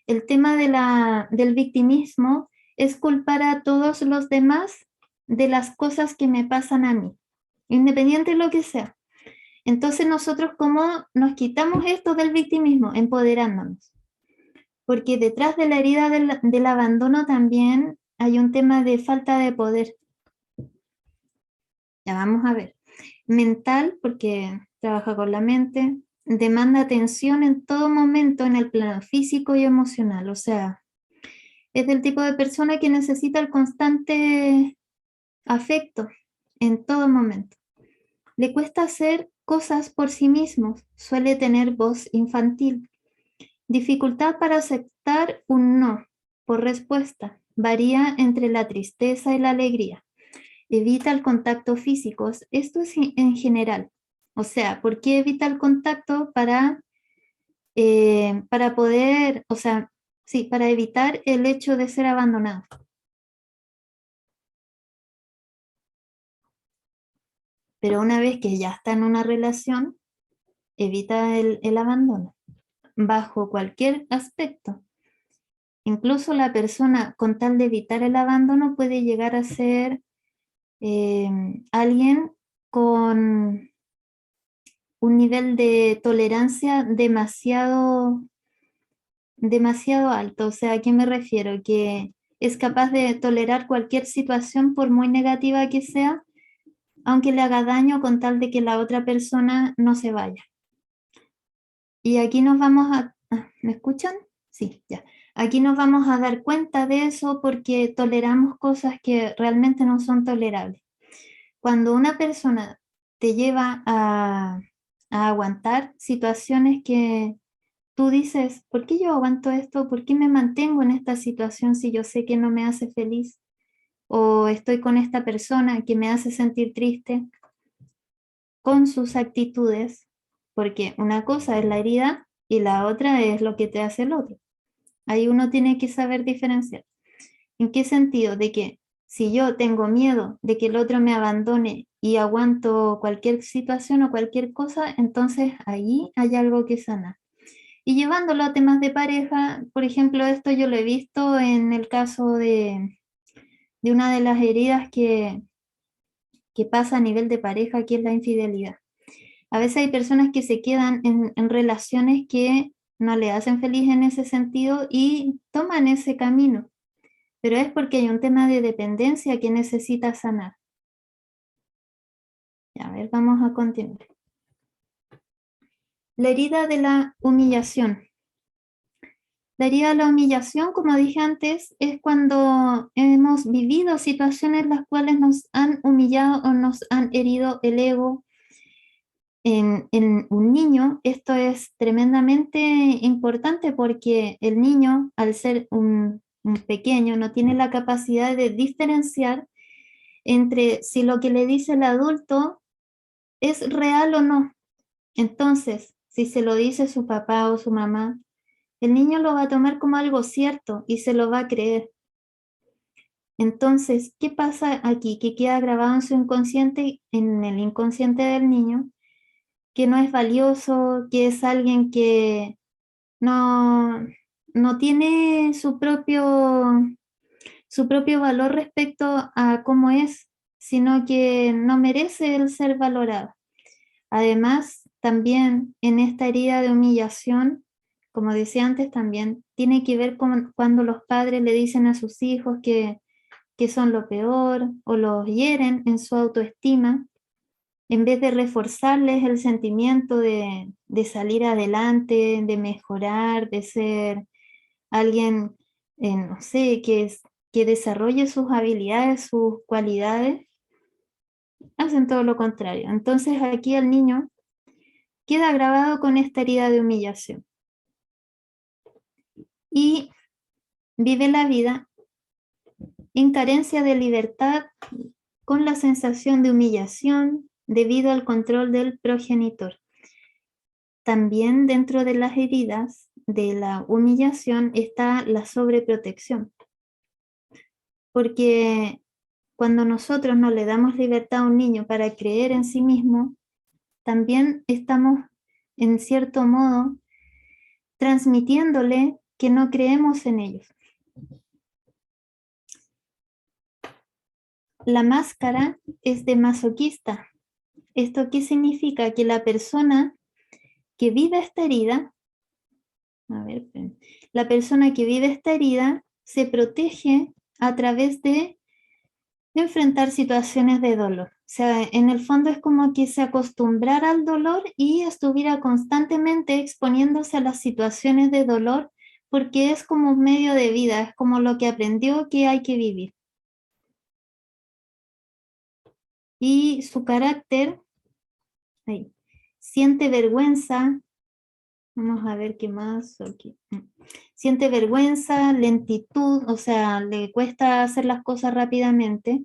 el tema del victimismo es culpar a todos los demás de las cosas que me pasan a mí, independiente de lo que sea. Entonces nosotros, ¿cómo nos quitamos esto del victimismo? Empoderándonos. Porque detrás de la herida del abandono también hay un tema de falta de poder. Ya vamos a ver. Mental, porque trabaja con la mente, demanda atención en todo momento en el plano físico y emocional. O sea, es del tipo de persona que necesita el constante afecto en todo momento. Le cuesta hacer cosas por sí mismo, suele tener voz infantil. Dificultad para aceptar un no por respuesta. Varía entre la tristeza y la alegría. Evita el contacto físico. Esto es en general. O sea, ¿por qué evita el contacto? Para poder, o sea, sí, para evitar el hecho de ser abandonado. Pero una vez que ya está en una relación, evita el abandono, bajo cualquier aspecto. Incluso la persona, con tal de evitar el abandono, puede llegar a ser alguien con un nivel de tolerancia demasiado alto. O sea, ¿a qué me refiero? Que es capaz de tolerar cualquier situación, por muy negativa que sea, aunque le haga daño con tal de que la otra persona no se vaya. Y aquí nos vamos a... ¿Me escuchan? Sí, ya. Aquí nos vamos a dar cuenta de eso porque toleramos cosas que realmente no son tolerables. Cuando una persona te lleva a aguantar situaciones que tú dices, ¿por qué yo aguanto esto? ¿Por qué me mantengo en esta situación si yo sé que no me hace feliz? ¿O estoy con esta persona que me hace sentir triste con sus actitudes? Porque una cosa es la herida y la otra es lo que te hace el otro. Ahí uno tiene que saber diferenciar. ¿En qué sentido? De que si yo tengo miedo de que el otro me abandone y aguanto cualquier situación o cualquier cosa, entonces ahí hay algo que sanar. Y llevándolo a temas de pareja, por ejemplo, esto yo lo he visto en el caso de una de las heridas que pasa a nivel de pareja, que es la infidelidad. A veces hay personas que se quedan en relaciones que no le hacen feliz en ese sentido y toman ese camino, pero es porque hay un tema de dependencia que necesita sanar. Ya, a ver, vamos a continuar. La herida de la humillación. La herida de la humillación, como dije antes, es cuando hemos vivido situaciones en las cuales nos han humillado o nos han herido el ego. En un niño esto es tremendamente importante porque el niño, al ser un pequeño, no tiene la capacidad de diferenciar entre si lo que le dice el adulto es real o no. Entonces, si se lo dice su papá o su mamá, el niño lo va a tomar como algo cierto y se lo va a creer. Entonces, ¿qué pasa aquí? Que queda grabado en su inconsciente, en el inconsciente del niño, que no es valioso, que es alguien que no, no tiene su propio valor respecto a cómo es. sino que no merece el ser valorado. Además, también en esta herida de humillación, como decía antes, también tiene que ver con cuando los padres le dicen a sus hijos que son lo peor o los hieren en su autoestima, en vez de reforzarles el sentimiento de salir adelante, de mejorar, de ser alguien, no sé, que desarrolle sus habilidades, sus cualidades, hacen todo lo contrario. Entonces aquí el niño queda grabado con esta herida de humillación y vive la vida en carencia de libertad con la sensación de humillación debido al control del progenitor. También dentro de las heridas de la humillación está la sobreprotección, porque cuando nosotros no le damos libertad a un niño para creer en sí mismo, también estamos en cierto modo transmitiéndole que no creemos en ellos. La máscara es de masoquista. ¿Esto qué significa? Que la persona que vive esta herida, la persona que vive esta herida se protege a través de enfrentar situaciones de dolor. O sea, en el fondo es como que se acostumbrara al dolor y estuviera constantemente exponiéndose a las situaciones de dolor porque es como un medio de vida, es como lo que aprendió que hay que vivir. Y su carácter, ahí, siente vergüenza, vamos a ver qué más aquí. Siente vergüenza, lentitud, o sea, le cuesta hacer las cosas rápidamente,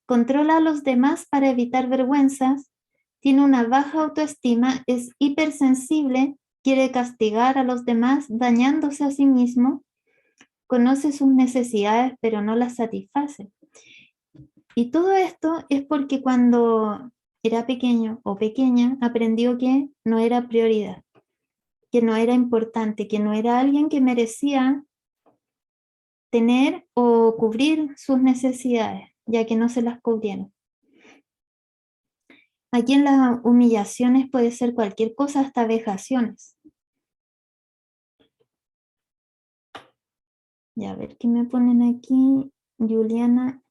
controla a los demás para evitar vergüenzas, tiene una baja autoestima, es hipersensible, quiere castigar a los demás dañándose a sí mismo, conoce sus necesidades pero no las satisface. Y todo esto es porque cuando era pequeño o pequeña aprendió que no era prioridad, que no era importante, que no era alguien que merecía tener o cubrir sus necesidades, ya que no se las cubrieron. Aquí en las humillaciones puede ser cualquier cosa, hasta vejaciones. Ya, a ver qué me ponen aquí. Juliana.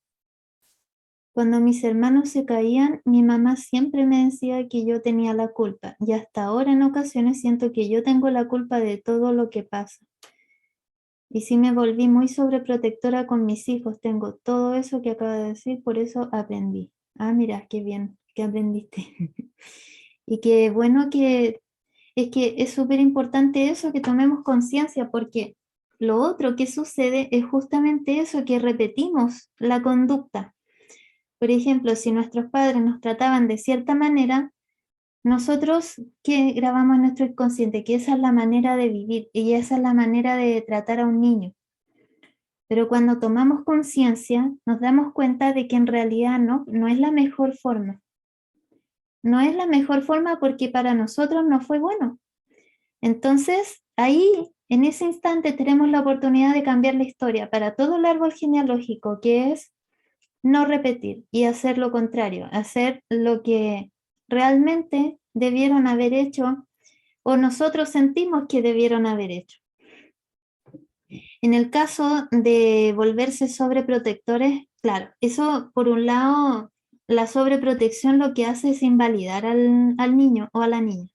Cuando mis hermanos se caían, mi mamá siempre me decía que yo tenía la culpa. Y hasta ahora en ocasiones siento que yo tengo la culpa de todo lo que pasa. Y sí me volví muy sobreprotectora con mis hijos. Tengo todo eso que acaba de decir, por eso aprendí. Ah, mira, qué bien que aprendiste. Y qué bueno que es súper importante eso, que tomemos conciencia, porque lo otro que sucede es justamente eso, que repetimos la conducta. Por ejemplo, si nuestros padres nos trataban de cierta manera, nosotros que grabamos en nuestro inconsciente, que esa es la manera de vivir y esa es la manera de tratar a un niño. Pero cuando tomamos conciencia, nos damos cuenta de que en realidad no es la mejor forma. No es la mejor forma porque para nosotros no fue bueno. Entonces, ahí, en ese instante, tenemos la oportunidad de cambiar la historia para todo el árbol genealógico, que es no repetir y hacer lo contrario, hacer lo que realmente debieron haber hecho o nosotros sentimos que debieron haber hecho. En el caso de volverse sobreprotectores, claro, eso por un lado, la sobreprotección lo que hace es invalidar al niño o a la niña.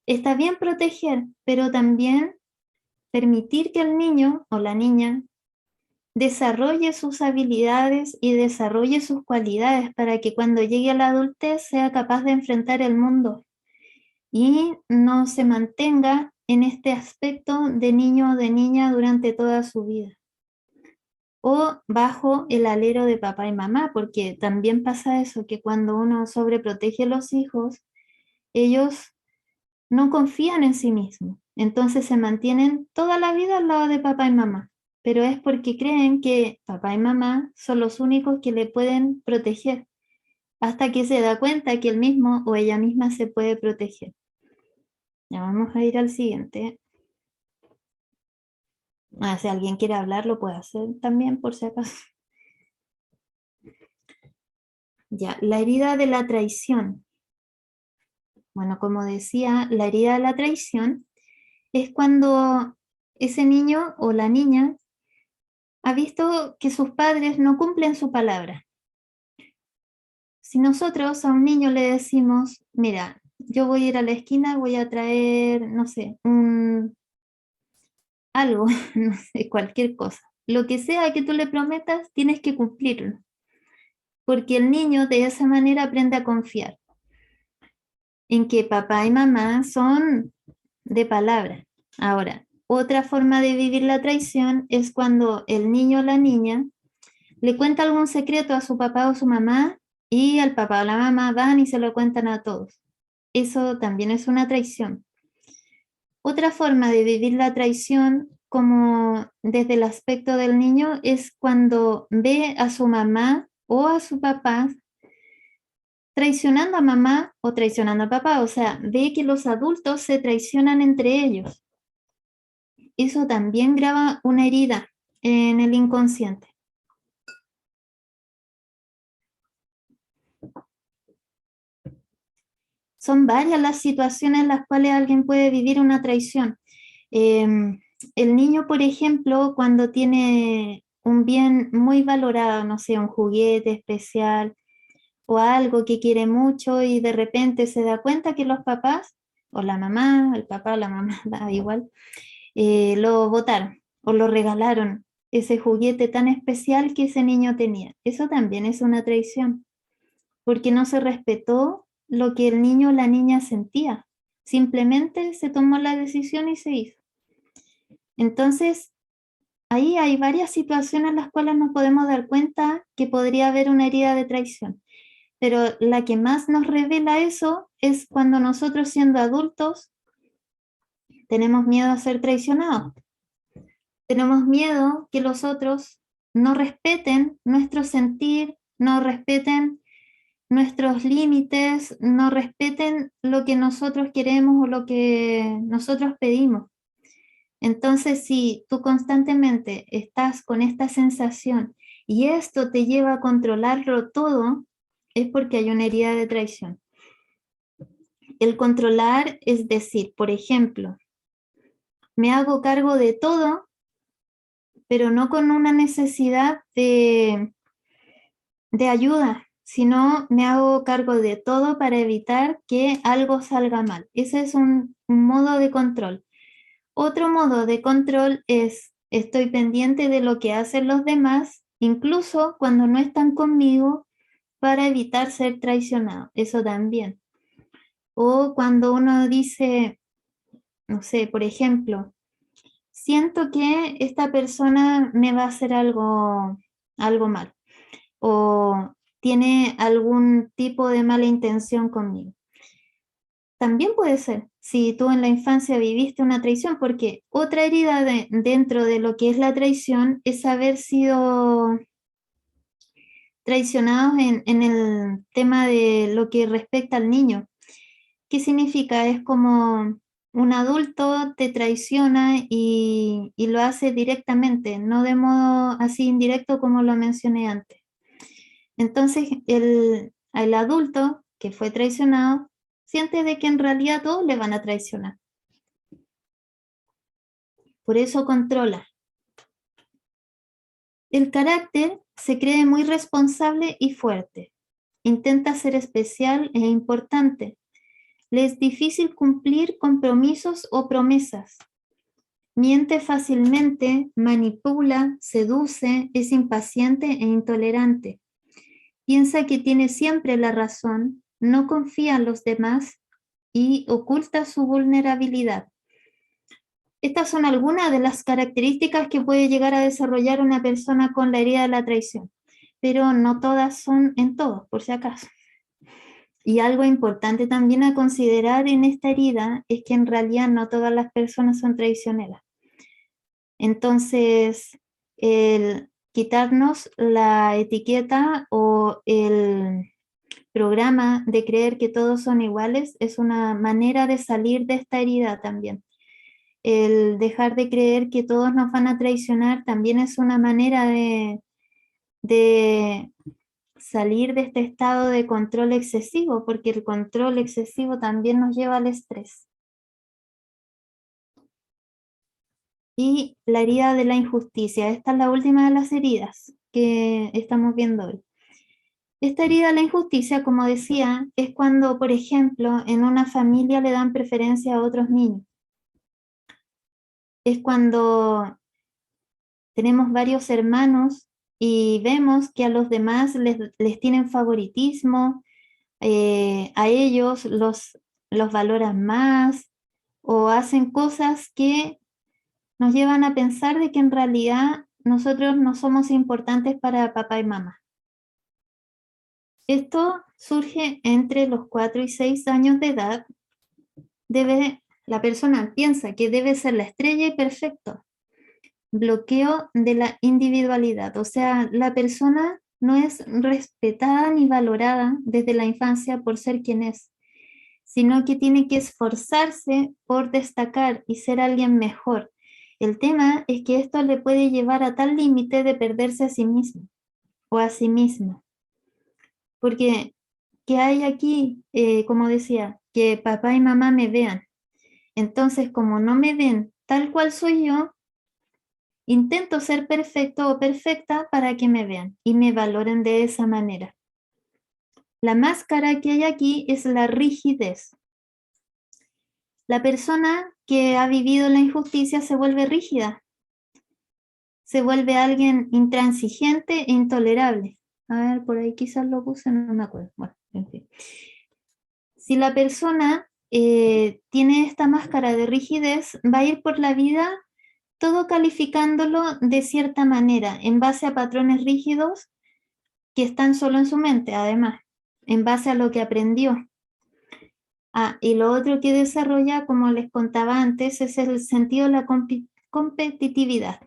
Está bien proteger, pero también permitir que el niño o la niña desarrolle sus habilidades y desarrolle sus cualidades para que cuando llegue a la adultez sea capaz de enfrentar el mundo y no se mantenga en este aspecto de niño o de niña durante toda su vida. O bajo el alero de papá y mamá, porque también pasa eso, que cuando uno sobreprotege a los hijos, ellos no confían en sí mismos. Entonces se mantienen toda la vida al lado de papá y mamá, pero es porque creen que papá y mamá son los únicos que le pueden proteger, hasta que se da cuenta que él mismo o ella misma se puede proteger. Ya vamos a ir al siguiente. Si alguien quiere hablar, lo puede hacer también, por si acaso. Ya, la herida de la traición. Bueno, como decía, la herida de la traición es cuando ese niño o la niña ha visto que sus padres no cumplen su palabra. Si nosotros a un niño le decimos, mira, yo voy a ir a la esquina, voy a traer, no sé, algo, no sé, cualquier cosa. Lo que sea que tú le prometas, tienes que cumplirlo, porque el niño de esa manera aprende a confiar en que papá y mamá son de palabra. Ahora, otra forma de vivir la traición es cuando el niño o la niña le cuenta algún secreto a su papá o su mamá y al papá o la mamá van y se lo cuentan a todos. Eso también es una traición. Otra forma de vivir la traición como desde el aspecto del niño es cuando ve a su mamá o a su papá traicionando a mamá o traicionando a papá, o sea, ve que los adultos se traicionan entre ellos. Eso también graba una herida en el inconsciente. Son varias las situaciones en las cuales alguien puede vivir una traición. El niño, por ejemplo, cuando tiene un bien muy valorado, no sé, un juguete especial o algo que quiere mucho y de repente se da cuenta que los papás, o la mamá, el papá o la mamá, da igual, lo botaron o lo regalaron, ese juguete tan especial que ese niño tenía. Eso también es una traición, porque no se respetó lo que el niño o la niña sentía. Simplemente se tomó la decisión y se hizo. Entonces, ahí hay varias situaciones en las cuales nos podemos dar cuenta que podría haber una herida de traición. Pero la que más nos revela eso es cuando nosotros siendo adultos tenemos miedo a ser traicionados. Tenemos miedo que los otros no respeten nuestro sentir, no respeten nuestros límites, no respeten lo que nosotros queremos o lo que nosotros pedimos. Entonces, si tú constantemente estás con esta sensación y esto te lleva a controlarlo todo, es porque hay una herida de traición. El controlar es decir, por ejemplo, me hago cargo de todo, pero no con una necesidad de ayuda, sino me hago cargo de todo para evitar que algo salga mal. Ese es un modo de control. Otro modo de control es estoy pendiente de lo que hacen los demás, incluso cuando no están conmigo, para evitar ser traicionado. Eso también. O cuando uno dice, no sé, por ejemplo, siento que esta persona me va a hacer algo mal o tiene algún tipo de mala intención conmigo. También puede ser, si tú en la infancia viviste una traición, porque otra herida dentro de lo que es la traición es haber sido traicionados en el tema de lo que respecta al niño. ¿Qué significa? Es como un adulto te traiciona y lo hace directamente, no de modo así indirecto como lo mencioné antes. Entonces, el adulto que fue traicionado siente de que en realidad todos le van a traicionar. Por eso controla. El carácter se cree muy responsable y fuerte. Intenta ser especial e importante. Le es difícil cumplir compromisos o promesas. Miente fácilmente, manipula, seduce, es impaciente e intolerante. Piensa que tiene siempre la razón, no confía en los demás y oculta su vulnerabilidad. Estas son algunas de las características que puede llegar a desarrollar una persona con la herida de la traición, pero no todas son en todos, por si acaso. Y algo importante también a considerar en esta herida es que en realidad no todas las personas son traicioneras. Entonces, el quitarnos la etiqueta o el programa de creer que todos son iguales es una manera de salir de esta herida también. El dejar de creer que todos nos van a traicionar también es una manera de salir de este estado de control excesivo, porque el control excesivo también nos lleva al estrés. Y la herida de la injusticia, esta es la última de las heridas que estamos viendo hoy. Esta herida de la injusticia, como decía, es cuando, por ejemplo, en una familia le dan preferencia a otros niños. Es cuando tenemos varios hermanos y vemos que a los demás les tienen favoritismo, a ellos los valoran más o hacen cosas que nos llevan a pensar de que en realidad nosotros no somos importantes para papá y mamá. Esto surge entre los 4 y 6 años de edad. La persona piensa que debe ser la estrella y perfecto. Bloqueo de la individualidad, o sea, la persona no es respetada ni valorada desde la infancia por ser quien es, sino que tiene que esforzarse por destacar y ser alguien mejor. El tema es que esto le puede llevar a tal límite de perderse a sí mismo o a sí misma. Porque, ¿qué hay aquí? Como decía, que papá y mamá me vean. Entonces, como no me ven tal cual soy yo, intento ser perfecto o perfecta para que me vean y me valoren de esa manera. La máscara que hay aquí es la rigidez. La persona que ha vivido la injusticia se vuelve rígida, se vuelve alguien intransigente e intolerable. A ver, por ahí quizás lo puse, no me acuerdo. Bueno, en fin. Si la persona tiene esta máscara de rigidez, va a ir por la vida todo calificándolo de cierta manera, en base a patrones rígidos que están solo en su mente, además, en base a lo que aprendió. Y lo otro que desarrolla, como les contaba antes, es el sentido de la competitividad.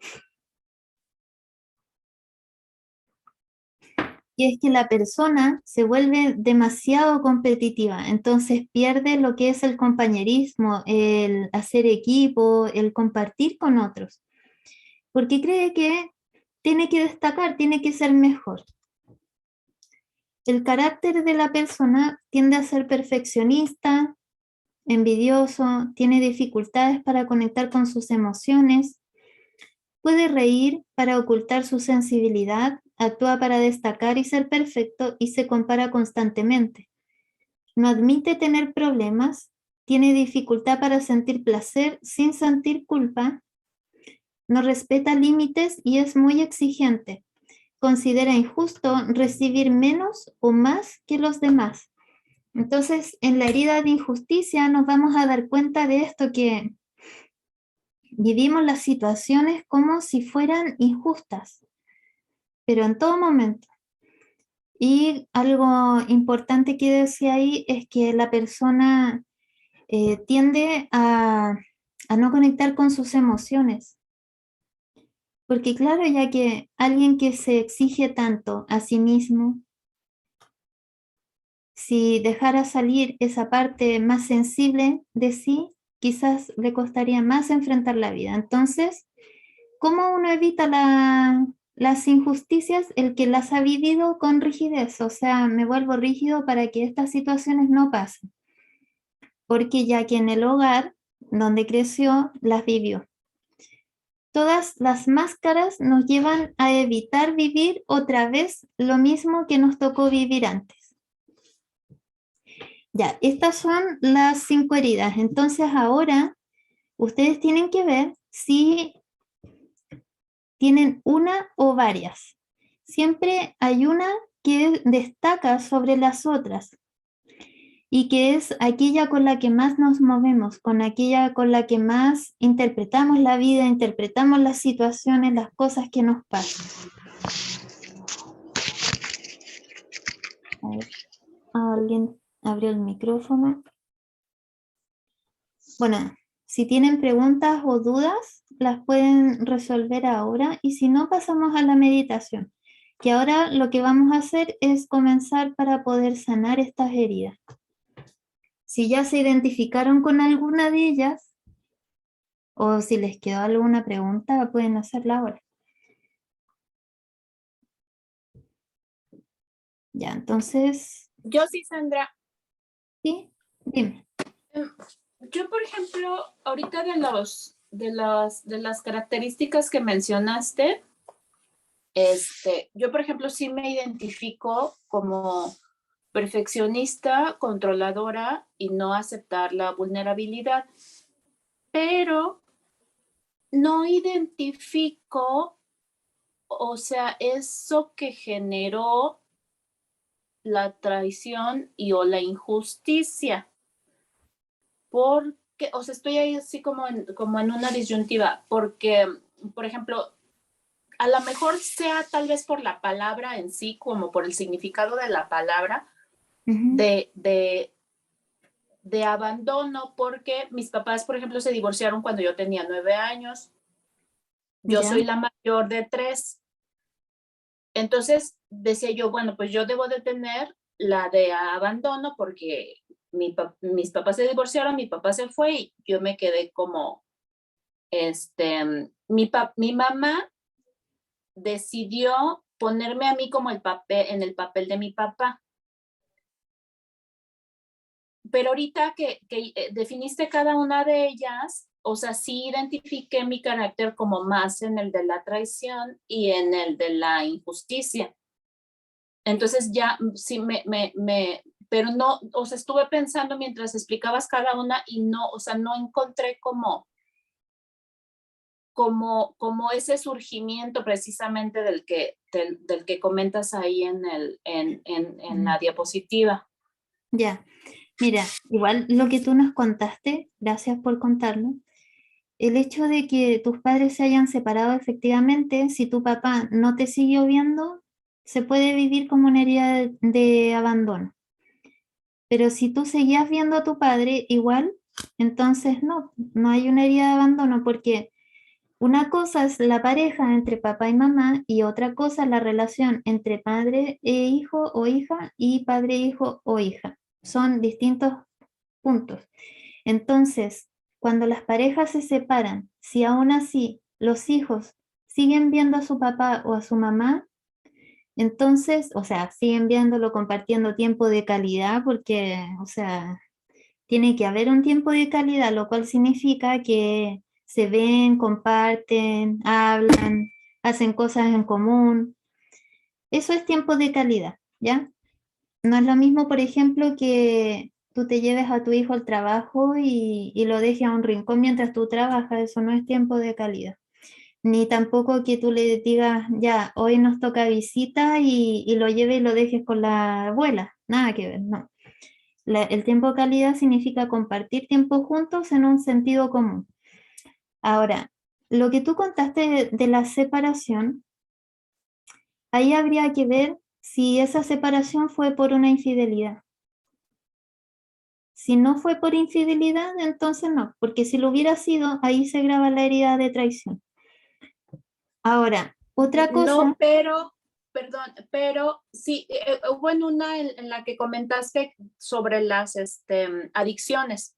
Y es que la persona se vuelve demasiado competitiva, entonces pierde lo que es el compañerismo, el hacer equipo, el compartir con otros, porque cree que tiene que destacar, tiene que ser mejor. El carácter de la persona tiende a ser perfeccionista, envidioso, tiene dificultades para conectar con sus emociones, puede reír para ocultar su sensibilidad, actúa para destacar y ser perfecto y se compara constantemente. No admite tener problemas, tiene dificultad para sentir placer sin sentir culpa, no respeta límites y es muy exigente. Considera injusto recibir menos o más que los demás. Entonces, en la herida de injusticia nos vamos a dar cuenta de esto, que vivimos las situaciones como si fueran injustas, pero en todo momento. Y algo importante que decía ahí es que la persona tiende a no conectar con sus emociones. Porque claro, ya que alguien que se exige tanto a sí mismo, si dejara salir esa parte más sensible de sí, quizás le costaría más enfrentar la vida. Entonces, ¿cómo uno evita las injusticias? El que las ha vivido con rigidez, o sea, me vuelvo rígido para que estas situaciones no pasen, porque ya que en el hogar donde creció, las vivió. Todas las máscaras nos llevan a evitar vivir otra vez lo mismo que nos tocó vivir antes. Ya, estas son las 5 heridas. Entonces ahora ustedes tienen que ver si tienen una o varias. Siempre hay una que destaca sobre las otras y que es aquella con la que más nos movemos, con aquella con la que más interpretamos la vida, interpretamos las situaciones, las cosas que nos pasan. A ver, alguien abrió el micrófono. Bueno, si tienen preguntas o dudas, las pueden resolver ahora, y si no, pasamos a la meditación, que ahora lo que vamos a hacer es comenzar para poder sanar estas heridas. Si ya se identificaron con alguna de ellas, o si les quedó alguna pregunta, pueden hacerla ahora. Ya, entonces, Yo sí, Sandra. sí, dime. Em, Yo, por ejemplo, ahorita de las características que mencionaste, yo, por ejemplo, sí me identifico como perfeccionista, controladora y no aceptar la vulnerabilidad, pero no identifico, o sea, eso que generó la traición y o la injusticia, porque, o sea, estoy ahí así como en una disyuntiva, porque, por ejemplo, a lo mejor sea tal vez por la palabra en sí, como por el significado de la palabra, Ujú. de abandono, porque mis papás, por ejemplo, se divorciaron cuando yo tenía 9 años. Yo Ya, soy la mayor de tres. Entonces decía yo, bueno, pues yo debo de tener la de abandono porque mis papás se divorciaron, mi papá se fue y yo me quedé como, mi mamá decidió ponerme a mí como en el papel de mi papá. Pero ahorita que definiste cada una de ellas, o sea, sí identifiqué mi carácter como más en el de la traición y en el de la injusticia. Entonces ya sí pero no, o sea, estuve pensando mientras explicabas cada una y no, o sea, no encontré como ese surgimiento precisamente del que comentas ahí en mm, la diapositiva. ya. Mira, igual lo que tú nos contaste, gracias por contarlo. El hecho de que tus padres se hayan separado efectivamente, si tu papá no te siguió viendo, se puede vivir como una herida de abandono. Pero si tú seguías viendo a tu padre igual, entonces no hay una herida de abandono porque una cosa es la pareja entre papá y mamá y otra cosa es la relación entre padre e hijo o hija y padre, hijo o hija. Son distintos puntos. Entonces, cuando las parejas se separan, si aún así los hijos siguen viendo a su papá o a su mamá, entonces, o sea, siguen viéndolo, compartiendo tiempo de calidad, porque, o sea, tiene que haber un tiempo de calidad, lo cual significa que se ven, comparten, hablan, hacen cosas en común. Eso es tiempo de calidad, ¿ya? No es lo mismo, por ejemplo, que tú te lleves a tu hijo al trabajo y lo dejes a un rincón mientras tú trabajas, eso no es tiempo de calidad. Ni tampoco que tú le digas, ya, hoy nos toca visita y lo lleves y lo dejes con la abuela, nada que ver, no. El tiempo de calidad significa compartir tiempo juntos en un sentido común. Ahora, lo que tú contaste de la separación, ahí habría que ver si esa separación fue por una infidelidad. Si no fue por infidelidad, entonces no, porque si lo hubiera sido, ahí se graba la herida de traición. Ahora, otra cosa, No, perdón, pero sí, hubo en una en la que comentaste sobre las adicciones.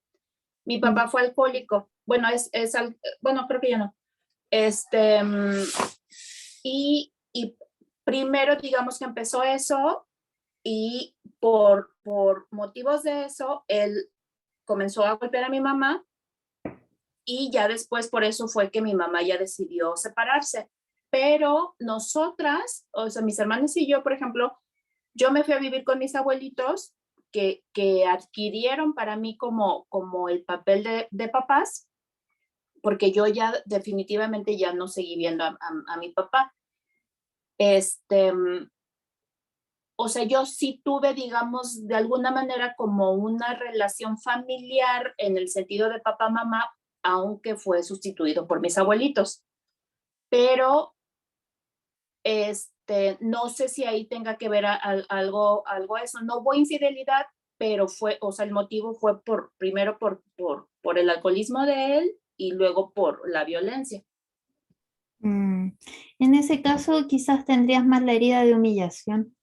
Mi papá fue alcohólico. Bueno, bueno, creo que ya no. Este, mm, y primero, digamos que empezó eso, y por motivos de eso, él comenzó a golpear a mi mamá, y ya después por eso fue que mi mamá ya decidió separarse. Pero nosotras, o sea, mis hermanas y yo, por ejemplo, yo me fui a vivir con mis abuelitos que adquirieron para mí como el papel de papás, porque yo ya definitivamente ya no seguí viendo a mi papá. Este, o sea, yo sí tuve, digamos, de alguna manera como una relación familiar en el sentido de papá-mamá, aunque fue sustituido por mis abuelitos. Pero no sé si ahí tenga que ver algo eso. No hubo infidelidad, pero fue, o sea, el motivo fue primero por el alcoholismo de él y luego por la violencia. en ese caso quizás tendrías más la herida de humillación,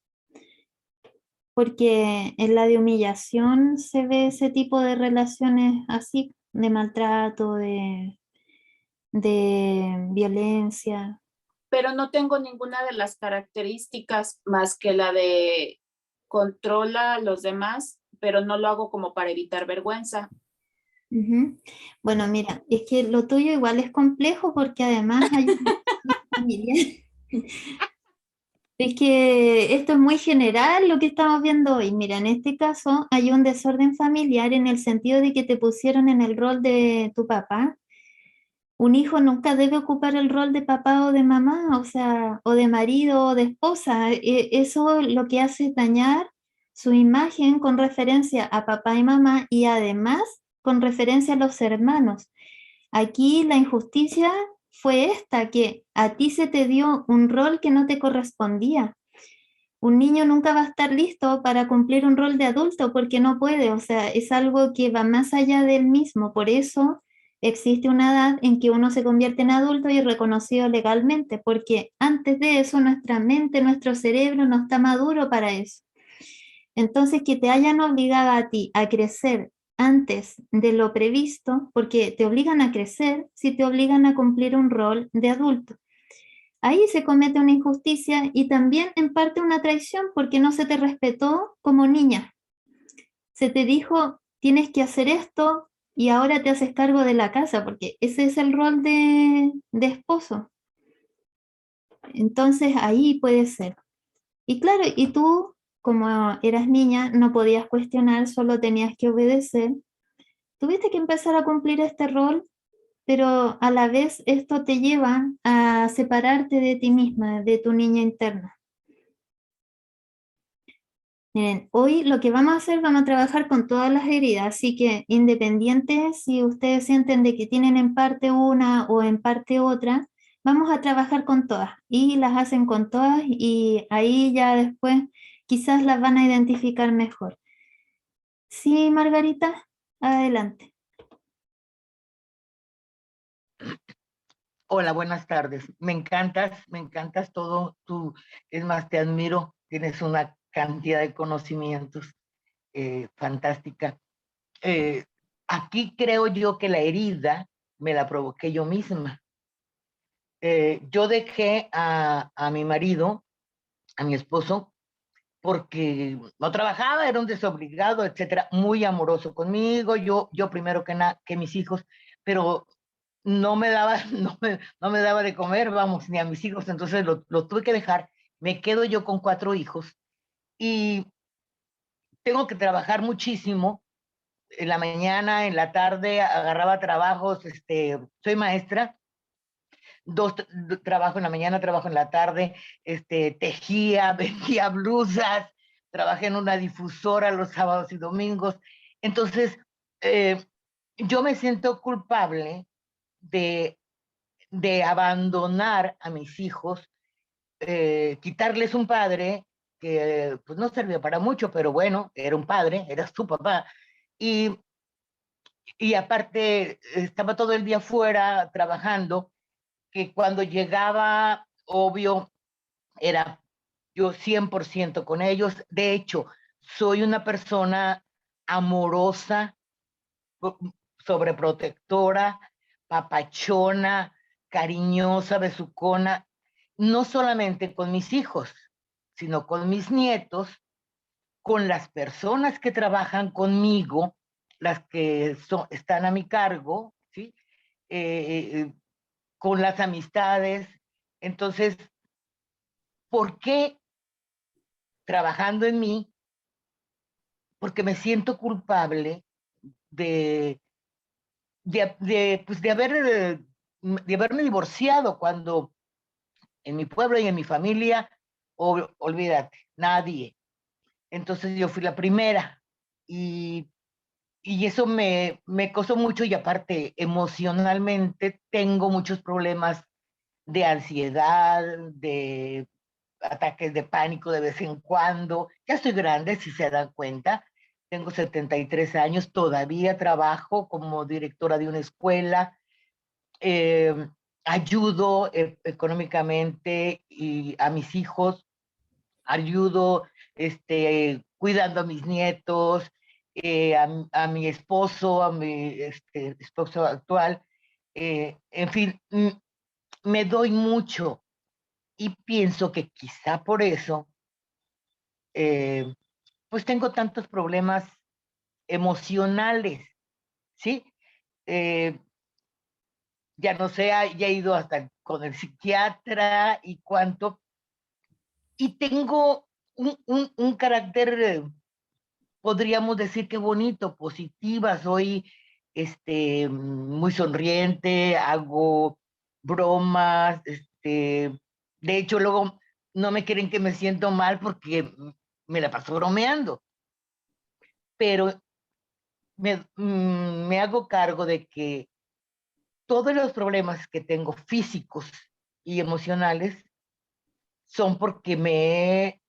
porque en la de humillación se ve ese tipo de relaciones así, de maltrato, de violencia. Pero no tengo ninguna de las características más que la de controla a los demás, pero no lo hago como para evitar vergüenza. Ujú. Bueno, mira, es que lo tuyo igual es complejo porque además hay una familia. Es que esto es muy general lo que estamos viendo hoy. Mira, en este caso hay un desorden familiar en el sentido de que te pusieron en el rol de tu papá. Un hijo nunca debe ocupar el rol de papá o de mamá, o sea, o de marido o de esposa. Eso lo que hace es dañar su imagen con referencia a papá y mamá y además con referencia a los hermanos. Aquí la injusticia fue esta, que a ti se te dio un rol que no te correspondía. Un niño nunca va a estar listo para cumplir un rol de adulto porque no puede, o sea, es algo que va más allá del mismo. Por eso existe una edad en que uno se convierte en adulto y reconocido legalmente, porque antes de eso nuestra mente, nuestro cerebro no está maduro para eso. Entonces, que te hayan obligado a ti a crecer antes de lo previsto, porque te obligan a crecer si te obligan a cumplir un rol de adulto. Ahí se comete una injusticia y también en parte una traición porque no se te respetó como niña. Se te dijo, tienes que hacer esto y ahora te haces cargo de la casa, porque ese es el rol de esposo. Entonces ahí puede ser. Y claro, y tú, como eras niña, no podías cuestionar, solo tenías que obedecer. Tuviste que empezar a cumplir este rol, pero a la vez esto te lleva a separarte de ti misma, de tu niña interna. Miren, hoy lo que vamos a hacer, vamos a trabajar con todas las heridas, así que independiente si ustedes sienten de que tienen en parte una o en parte otra, vamos a trabajar con todas y las hacen con todas y ahí ya después quizás las van a identificar mejor. Sí, Margarita, adelante. Hola, buenas tardes. Me encantas todo. Tú, es más, te admiro. Tienes una cantidad de conocimientos fantástica. Eh, Aquí creo yo que la herida me la provoqué yo misma. Yo dejé a mi marido, a mi esposo, porque no trabajaba, era un desobligado, etcétera, muy amoroso conmigo, yo primero que mis hijos, pero no me daba, no me daba de comer, vamos, ni a mis hijos, entonces lo tuve que dejar. Me quedo yo con 4 hijos y tengo que trabajar muchísimo. En la mañana, en la tarde, agarraba trabajos, soy maestra, trabajo en la mañana, trabajo en la tarde, tejía, vendía blusas, trabajé en una difusora los sábados y domingos. Entonces, eh, yo me siento culpable de abandonar a mis hijos, quitarles un padre que pues no servía para mucho, pero bueno, era un padre, era su papá, y, y aparte estaba todo el día fuera trabajando, que cuando llegaba, obvio, era yo 100% con ellos. De hecho, soy una persona amorosa, sobreprotectora, papachona, cariñosa, besucona, no solamente con mis hijos, sino con mis nietos, con las personas que trabajan conmigo, las que están a mi cargo, ¿sí? Eh, con las amistades. Entonces, ¿por qué trabajando en mí? Porque me siento culpable de, pues de haberme divorciado cuando en mi pueblo y en mi familia, olvídate, nadie. Entonces yo fui la primera y, y eso me costó mucho y aparte emocionalmente tengo muchos problemas de ansiedad, de ataques de pánico de vez en cuando. Ya estoy grande, si se dan cuenta. Tengo 73 años, todavía trabajo como directora de una escuela, eh, ayudo económicamente y a mis hijos, ayudo cuidando a mis nietos, a mi esposo, a mi esposo actual, en fin, me doy mucho y pienso que quizá por eso pues tengo tantos problemas emocionales, ¿sí? Ya no sé, ya he ido hasta con el psiquiatra y cuánto, y tengo un carácter, podríamos decir que bonito, positiva, soy muy sonriente, hago bromas, de hecho luego no me quieren que me siento mal porque me la paso bromeando, pero me hago cargo de que todos los problemas que tengo físicos y emocionales son porque me he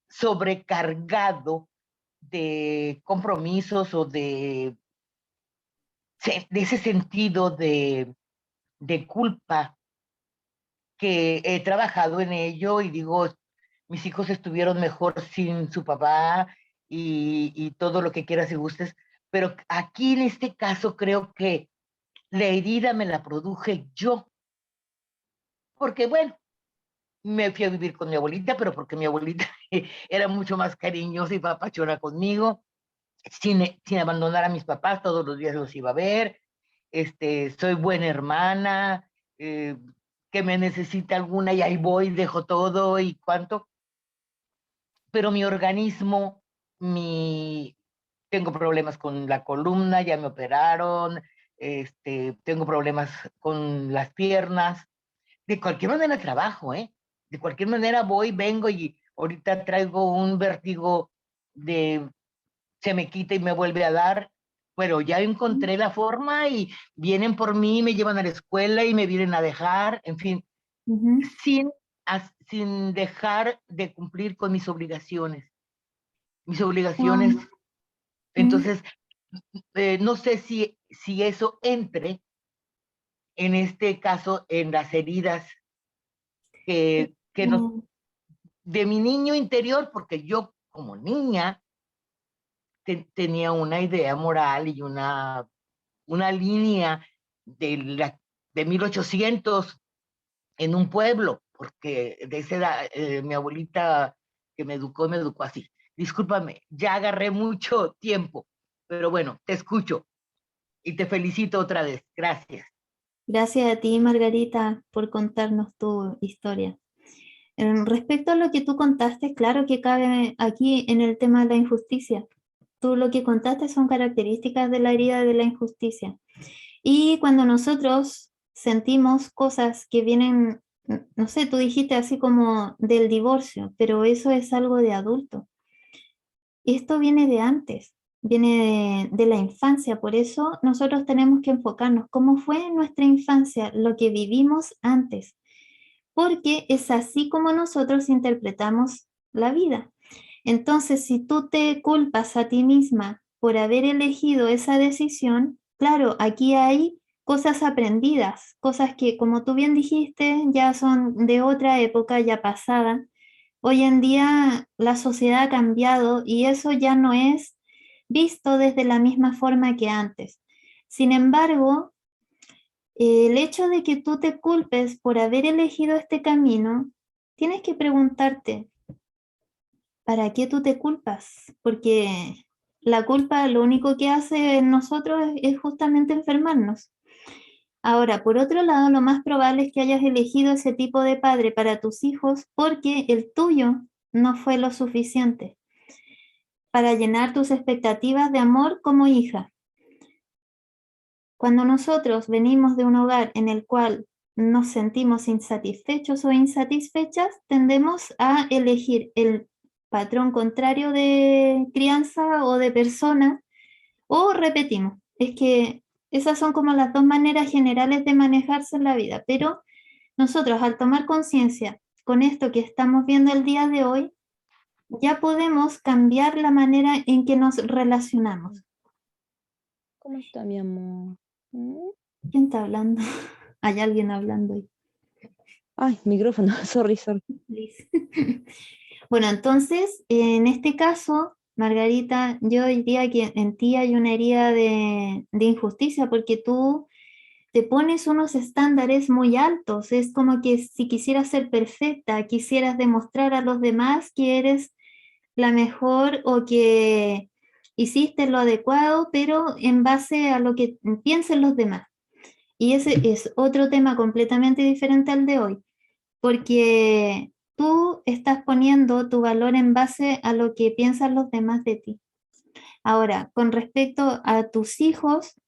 sobrecargado de compromisos o de ese sentido de culpa, que he trabajado en ello y digo, mis hijos estuvieron mejor sin su papá y todo lo que quieras y gustes, pero aquí en este caso creo que la herida me la produje yo, porque bueno, me fui a vivir con mi abuelita, pero porque mi abuelita era mucho más cariñosa y papachona conmigo, sin abandonar a mis papás, todos los días los iba a ver, soy buena hermana, que me necesita alguna y ahí voy, dejo todo y cuánto, pero mi organismo, tengo problemas con la columna, ya me operaron, tengo problemas con las piernas, de cualquier manera trabajo, ¿eh? De cualquier manera voy, vengo y ahorita traigo un vértigo de se me quita y me vuelve a dar, pero ya encontré la forma y vienen por mí, me llevan a la escuela y me vienen a dejar, en fin, sin, sin dejar de cumplir con mis obligaciones. Mis obligaciones, entonces, no sé si eso entre, en este caso, en las heridas que nos, de mi niño interior, porque yo como niña tenía una idea moral y una línea de 1800 en un pueblo, porque de esa edad, mi abuelita que me educó así. Discúlpame, ya agarré mucho tiempo, pero bueno, te escucho y te felicito otra vez. Gracias. Gracias a ti, Margarita, por contarnos tu historia. Respecto a lo que tú contaste, claro que cabe aquí en el tema de la injusticia. Tú lo que contaste son características de la herida de la injusticia. Y cuando nosotros sentimos cosas que vienen, no sé, tú dijiste así como del divorcio, pero eso es algo de adulto. Esto viene de antes, viene de la infancia, por eso nosotros tenemos que enfocarnos cómo fue nuestra infancia, lo que vivimos antes, porque es así como nosotros interpretamos la vida. Entonces, si tú te culpas a ti misma por haber elegido esa decisión, claro, aquí hay cosas aprendidas, cosas que, como tú bien dijiste, ya son de otra época, ya pasada. Hoy en día la sociedad ha cambiado y eso ya no es visto desde la misma forma que antes. Sin embargo, el hecho de que tú te culpes por haber elegido este camino, tienes que preguntarte, ¿para qué tú te culpas? Porque la culpa lo único que hace en nosotros es justamente enfermarnos. Ahora, por otro lado, lo más probable es que hayas elegido ese tipo de padre para tus hijos porque el tuyo no fue lo suficiente para llenar tus expectativas de amor como hija. Cuando nosotros venimos de un hogar en el cual nos sentimos insatisfechos o insatisfechas, tendemos a elegir el patrón contrario de crianza o de persona, o repetimos. Es que esas son como las dos maneras generales de manejarse en la vida, pero nosotros al tomar conciencia con esto que estamos viendo el día de hoy, ya podemos cambiar la manera en que nos relacionamos. ¿Cómo está, mi amor? ¿Quién está hablando? Hay alguien hablando ahí. Ay, micrófono, sorry. Liz. Bueno, entonces, en este caso, Margarita, yo diría que en ti hay una herida de injusticia porque tú te pones unos estándares muy altos. Es como que si quisieras ser perfecta, quisieras demostrar a los demás que eres la mejor o que hiciste lo adecuado, pero en base a lo que piensen los demás. Y ese es otro tema completamente diferente al de hoy, porque tú estás poniendo tu valor en base a lo que piensan los demás de ti. Ahora, con respecto a tus hijos,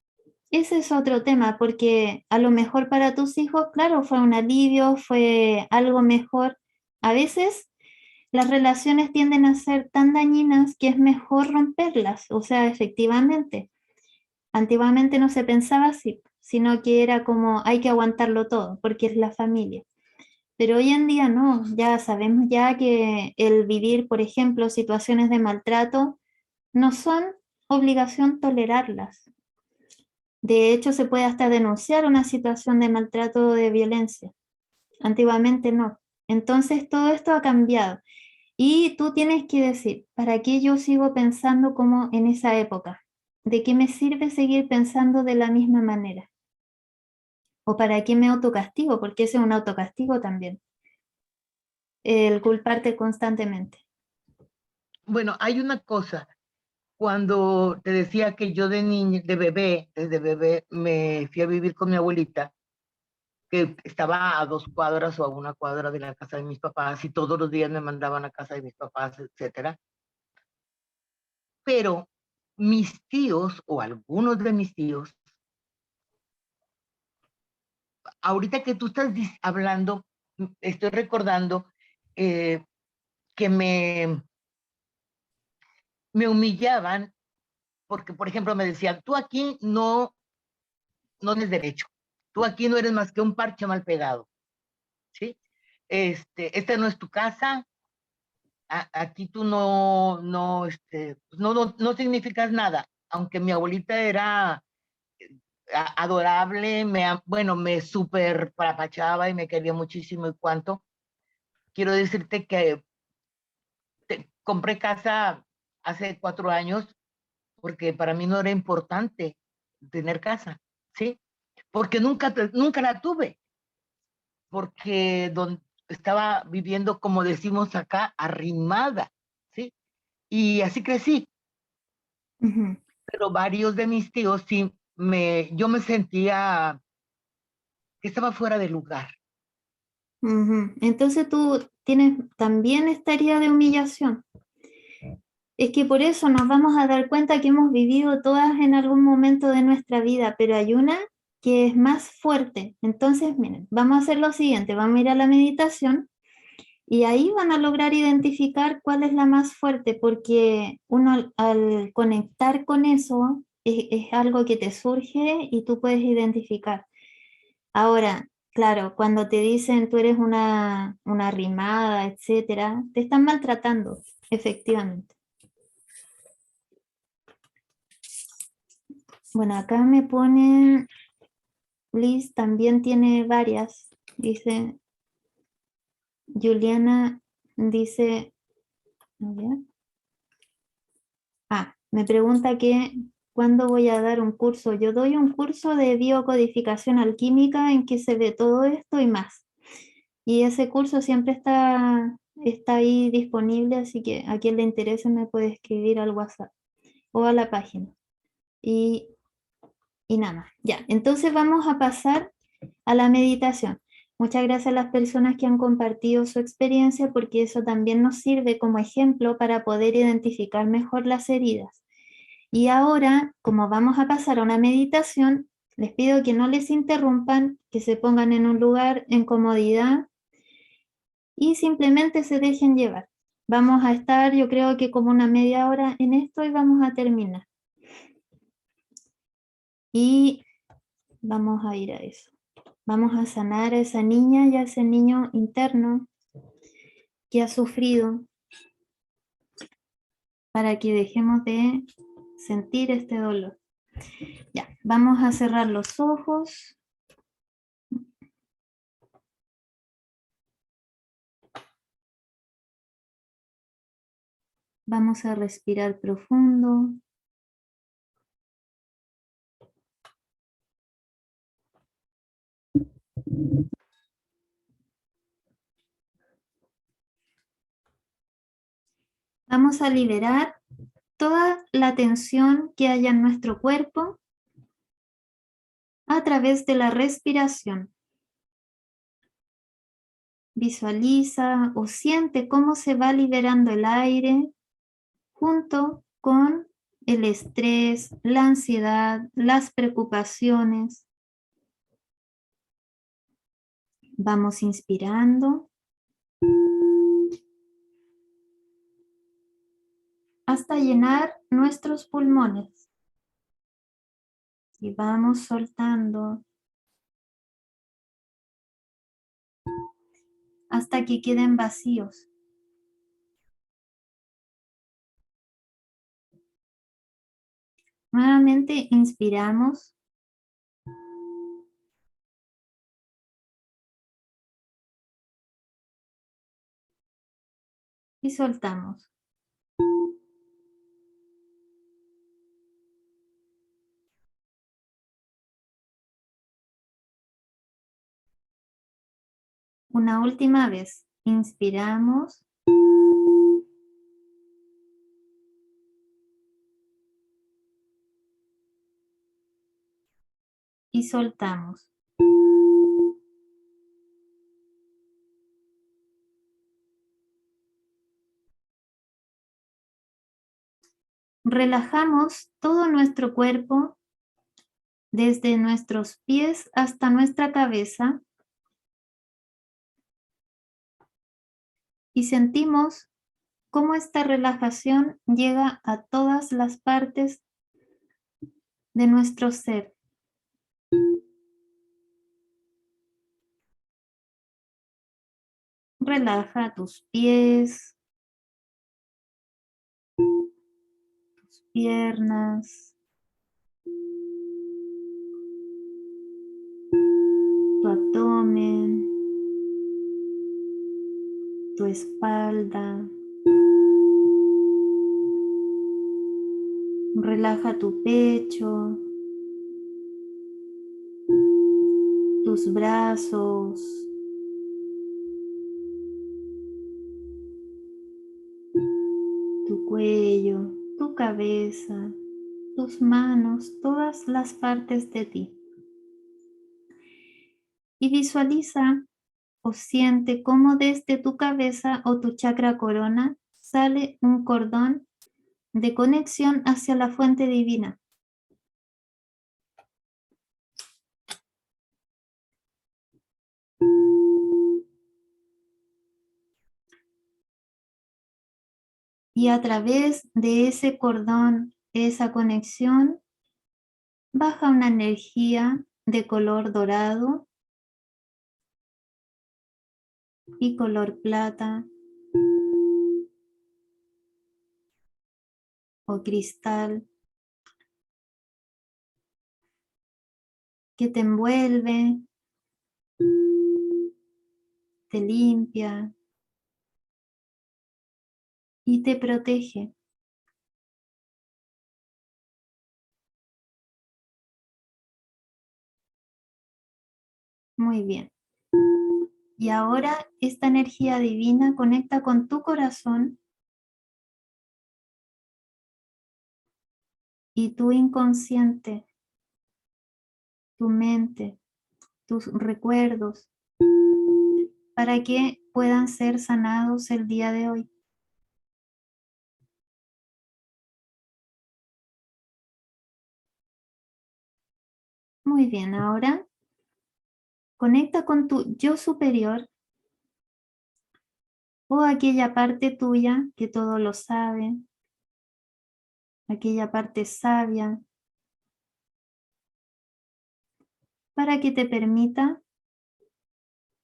ese es otro tema, porque a lo mejor para tus hijos, claro, fue un alivio, fue algo mejor. A veces las relaciones tienden a ser tan dañinas que es mejor romperlas, o sea, efectivamente. Antiguamente no se pensaba así, sino que era como hay que aguantarlo todo, porque es la familia. Pero hoy en día no, ya sabemos ya que el vivir, por ejemplo, situaciones de maltrato no son obligación tolerarlas. De hecho, se puede hasta denunciar una situación de maltrato o de violencia. Antiguamente no. Entonces, todo esto ha cambiado. Y tú tienes que decir, ¿para qué yo sigo pensando como en esa época? ¿De qué me sirve seguir pensando de la misma manera? ¿O para qué me autocastigo? Porque ese es un autocastigo también, el culparte constantemente. Bueno, hay una cosa. Cuando te decía que yo de niño, desde bebé, me fui a vivir con mi abuelita, que estaba a 2 cuadras o a 1 cuadra de la casa de mis papás, y todos los días me mandaban a casa de mis papás, etcétera. Pero mis tíos, o algunos de mis tíos, ahorita que tú estás hablando, estoy recordando que me humillaban porque, por ejemplo, me decían, tú aquí no tienes derecho, tú aquí no eres más que un parche mal pegado, ¿sí? Esta no es tu casa, aquí tú no significas nada, aunque mi abuelita era adorable, bueno, me súper parapachaba y me quería muchísimo y cuánto. Quiero decirte que compré casa hace 4 años porque para mí no era importante tener casa, ¿sí? Porque nunca la tuve, porque estaba viviendo, como decimos acá, arrimada, ¿sí? Y así crecí, Ujú, pero varios de mis tíos sí, yo me sentía que estaba fuera de lugar. ujú. Entonces tú tienes también esta herida de humillación. Es que por eso nos vamos a dar cuenta que hemos vivido todas en algún momento de nuestra vida, pero hay una que es más fuerte. Entonces, miren, vamos a hacer lo siguiente, vamos a ir a la meditación y ahí van a lograr identificar cuál es la más fuerte, porque uno al conectar con eso es algo que te surge y tú puedes identificar. Ahora, claro, cuando te dicen tú eres una arrimada, etcétera, te están maltratando, efectivamente. Bueno, acá me ponen, Liz también tiene varias, dice, Juliana dice, a ver. Me pregunta que cuándo voy a dar un curso. Yo doy un curso de biocodificación alquímica en que se ve todo esto y más. Y ese curso siempre está ahí disponible, así que a quien le interese me puede escribir al WhatsApp o a la página. Y, y nada más. Ya, entonces vamos a pasar a la meditación. Muchas gracias a las personas que han compartido su experiencia porque eso también nos sirve como ejemplo para poder identificar mejor las heridas. Y ahora, como vamos a pasar a una meditación, les pido que no les interrumpan, que se pongan en un lugar en comodidad y simplemente se dejen llevar. Vamos a estar, yo creo que como una media hora en esto y vamos a terminar. Y vamos a ir a eso. Vamos a sanar a esa niña y a ese niño interno que ha sufrido para que dejemos de sentir este dolor. Ya, vamos a cerrar los ojos. Vamos a respirar profundo. Vamos a liberar toda la tensión que haya en nuestro cuerpo a través de la respiración. Visualiza o siente cómo se va liberando el aire junto con el estrés, la ansiedad, las preocupaciones. Vamos inspirando hasta llenar nuestros pulmones. Y vamos soltando hasta que queden vacíos. Nuevamente inspiramos. Y soltamos. Una última vez. Inspiramos. Y soltamos. Relajamos todo nuestro cuerpo, desde nuestros pies hasta nuestra cabeza, y sentimos cómo esta relajación llega a todas las partes de nuestro ser. Relaja tus pies, tus piernas, tu abdomen, tu espalda. Relaja tu pecho, tus brazos, tu cuello, tu cabeza, tus manos, todas las partes de ti. Y visualiza o siente cómo desde tu cabeza o tu chakra corona sale un cordón de conexión hacia la fuente divina. Y a través de ese cordón, esa conexión, baja una energía de color dorado y color plata o cristal que te envuelve, te limpia y te protege. Muy bien. Y ahora esta energía divina conecta con tu corazón y tu inconsciente, tu mente, tus recuerdos, para que puedan ser sanados el día de hoy. Muy bien, ahora conecta con tu yo superior o aquella parte tuya que todo lo sabe, aquella parte sabia, para que te permita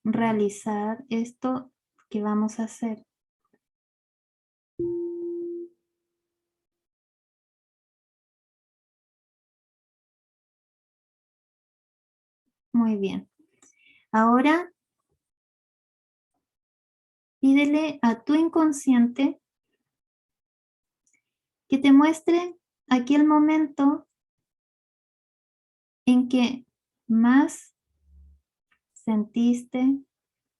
realizar esto que vamos a hacer. Muy bien. Ahora pídele a tu inconsciente que te muestre aquel momento en que más sentiste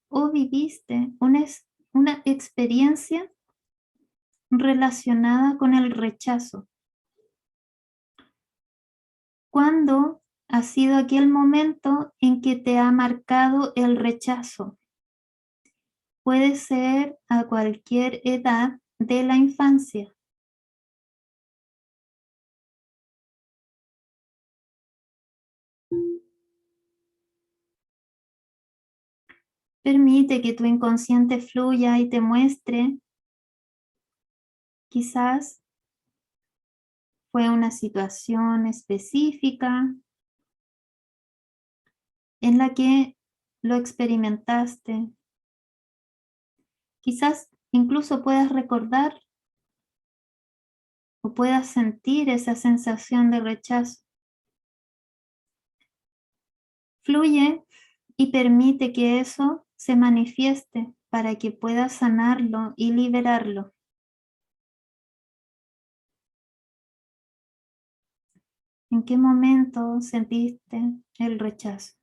o viviste una experiencia relacionada con el rechazo. ¿Cuándo ha sido aquel momento en que te ha marcado el rechazo? Puede ser a cualquier edad de la infancia. Permite que tu inconsciente fluya y te muestre. Quizás fue una situación específica en la que lo experimentaste. Quizás incluso puedas recordar o puedas sentir esa sensación de rechazo. Fluye y permite que eso se manifieste para que puedas sanarlo y liberarlo. ¿En qué momento sentiste el rechazo?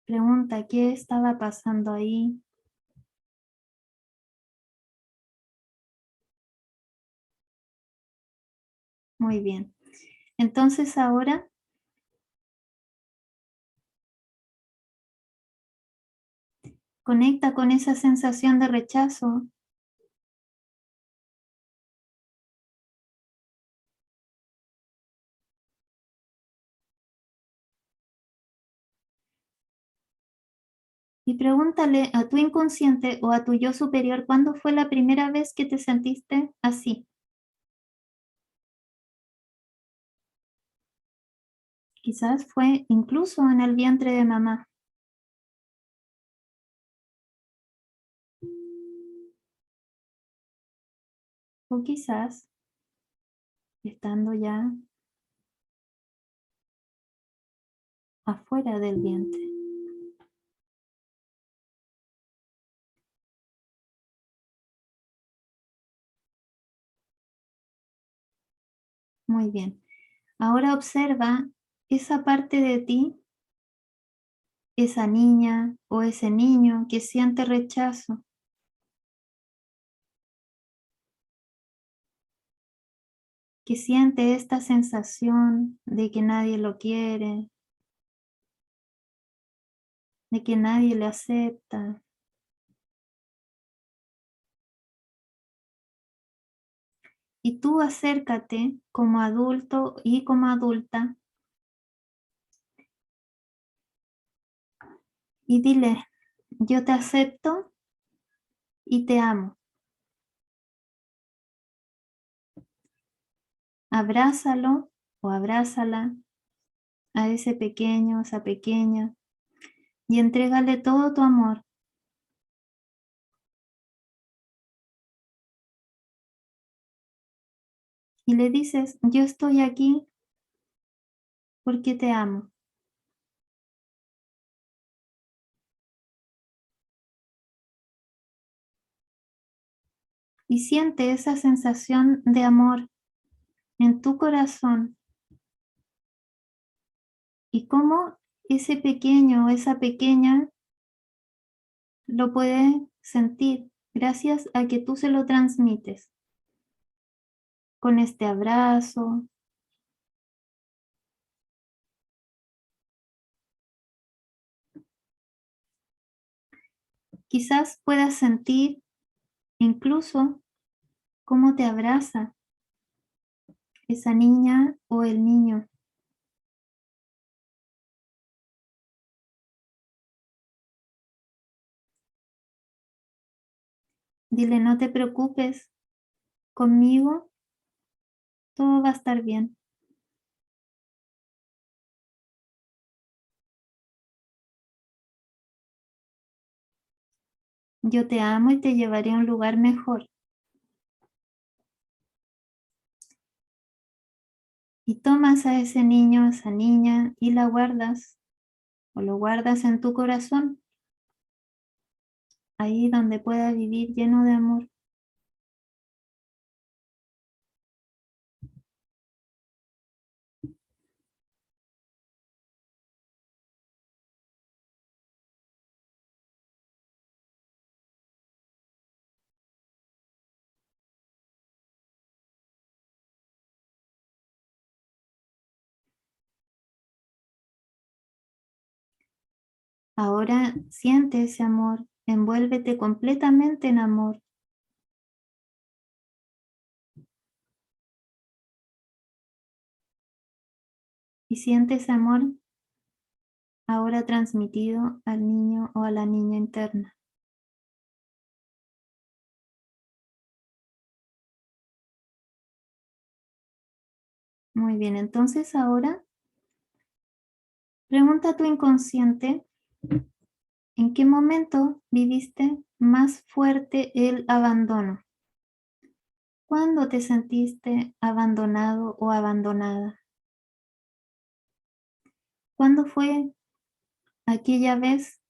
Pregunta, ¿qué estaba pasando ahí? Muy bien. Entonces ahora conecta con esa sensación de rechazo. Y pregúntale a tu inconsciente o a tu yo superior, ¿cuándo fue la primera vez que te sentiste así? Quizás fue incluso en el vientre de mamá. O quizás estando ya afuera del vientre. Muy bien. Ahora observa esa parte de ti, esa niña o ese niño que siente rechazo. Que siente esta sensación de que nadie lo quiere, de que nadie le acepta. Y tú acércate como adulto y como adulta y dile, yo te acepto y te amo. Abrázalo o abrázala a ese pequeño, esa pequeña, y entrégale todo tu amor. Y le dices, yo estoy aquí porque te amo. Y siente esa sensación de amor en tu corazón. Y cómo ese pequeño o esa pequeña lo puede sentir gracias a que tú se lo transmites con este abrazo. Quizás puedas sentir incluso cómo te abraza esa niña o el niño. Dile, no te preocupes, conmigo todo va a estar bien. Yo te amo y te llevaré a un lugar mejor. Y tomas a ese niño, a esa niña y la guardas o lo guardas en tu corazón, ahí donde pueda vivir lleno de amor. Ahora siente ese amor, envuélvete completamente en amor. Y siente ese amor ahora transmitido al niño o a la niña interna. Muy bien, entonces ahora pregunta a tu inconsciente, ¿en qué momento viviste más fuerte el abandono? ¿Cuándo te sentiste abandonado o abandonada? ¿Cuándo fue aquella vez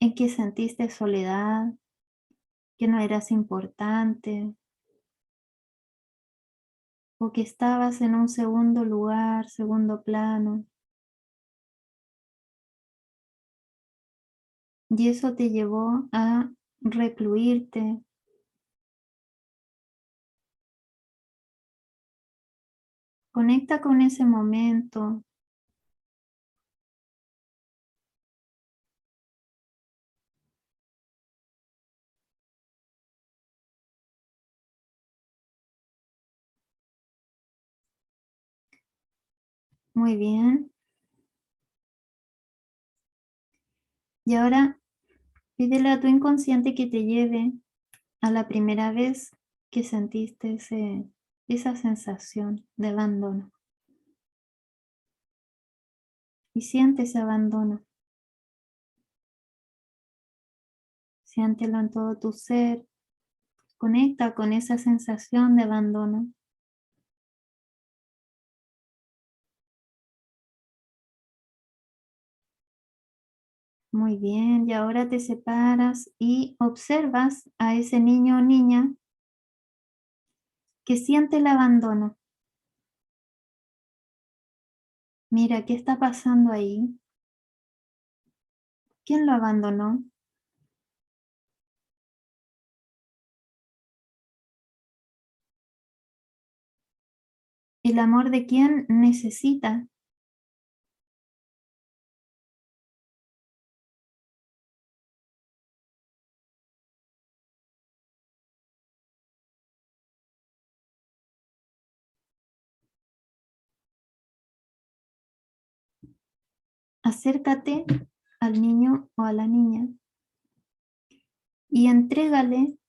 en que sentiste soledad, que no eras importante o que estabas en un segundo lugar, segundo plano? Y eso te llevó a recluirte. Conecta con ese momento. Muy bien. Y ahora pídele a tu inconsciente que te lleve a la primera vez que sentiste esa sensación de abandono. Y siente ese abandono. Siéntelo en todo tu ser. Conecta con esa sensación de abandono. Muy bien, y ahora te separas y observas a ese niño o niña que siente el abandono. Mira, ¿qué está pasando ahí? ¿Quién lo abandonó? ¿El amor de quién necesita? Acércate al niño o a la niña y entrégale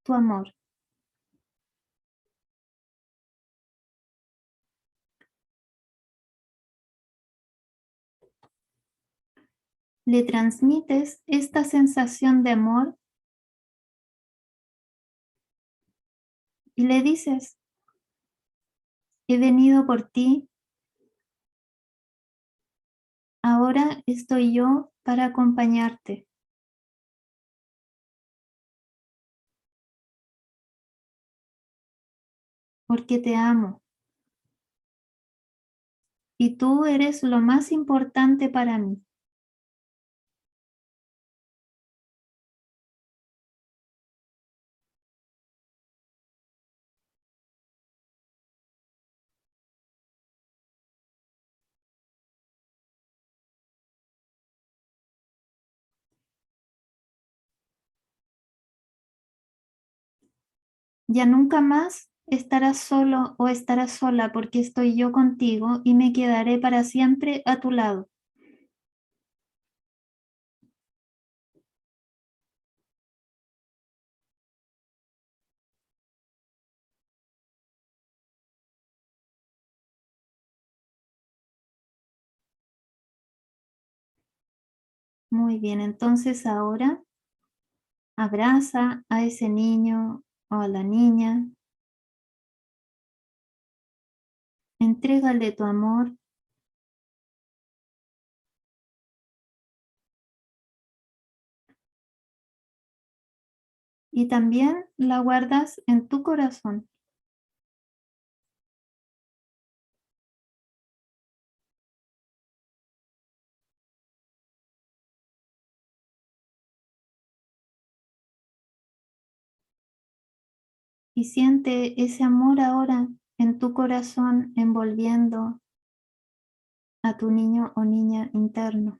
tu amor. Le transmites esta sensación de amor y le dices, he venido por ti, ahora estoy yo para acompañarte, porque te amo y tú eres lo más importante para mí. Ya nunca más estarás solo o estarás sola porque estoy yo contigo y me quedaré para siempre a tu lado. Muy bien, entonces ahora abraza a ese niño o a la niña, entrégale tu amor y también la guardas en tu corazón. Y siente ese amor ahora en tu corazón envolviendo a tu niño o niña interno.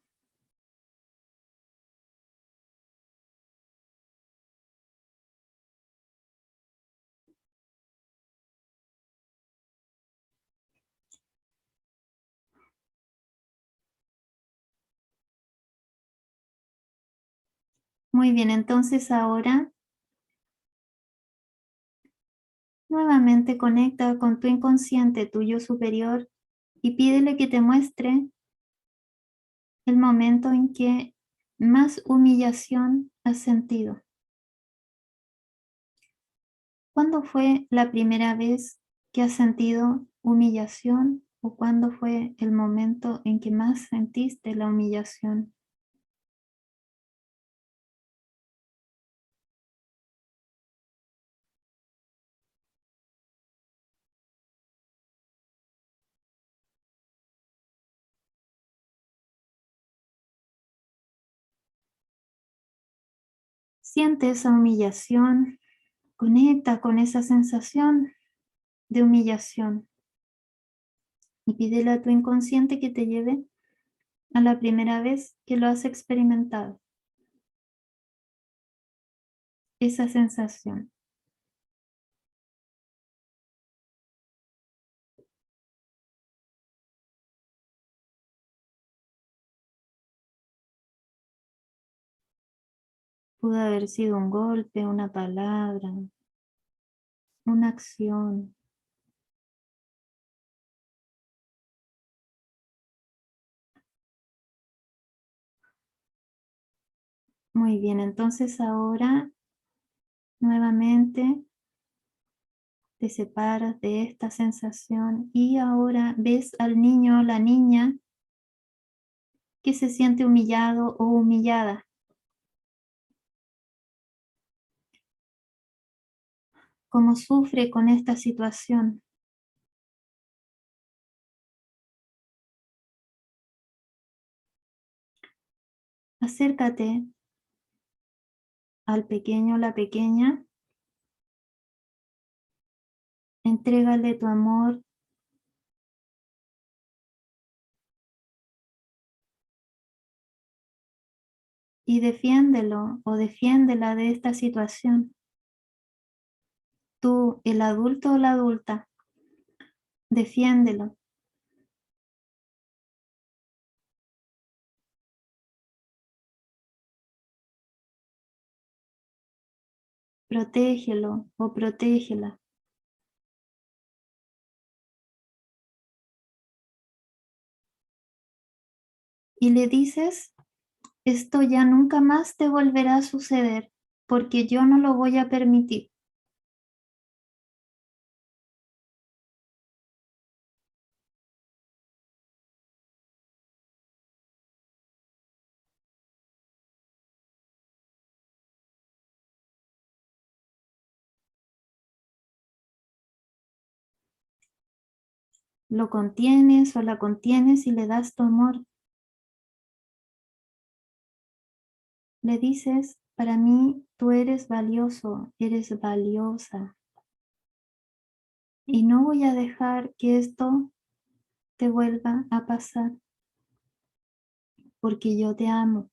Muy bien, entonces ahora nuevamente conecta con tu inconsciente, tu yo superior, y pídele que te muestre el momento en que más humillación has sentido. ¿Cuándo fue la primera vez que has sentido humillación o cuándo fue el momento en que más sentiste la humillación? Siente esa humillación, conecta con esa sensación de humillación y pídele a tu inconsciente que te lleve a la primera vez que lo has experimentado. Esa sensación. Pudo haber sido un golpe, una palabra, una acción. Muy bien, entonces ahora nuevamente te separas de esta sensación y ahora ves al niño o la niña que se siente humillado o humillada. ¿Cómo sufre con esta situación? Acércate al pequeño o la pequeña, entrégale tu amor y defiéndelo o defiéndela de esta situación. Tú, el adulto o la adulta, defiéndelo. Protégelo o protégela. Y le dices, esto ya nunca más te volverá a suceder, porque yo no lo voy a permitir. Lo contienes o la contienes y le das tu amor. Le dices, para mí tú eres valioso, eres valiosa. Y no voy a dejar que esto te vuelva a pasar, porque yo te amo.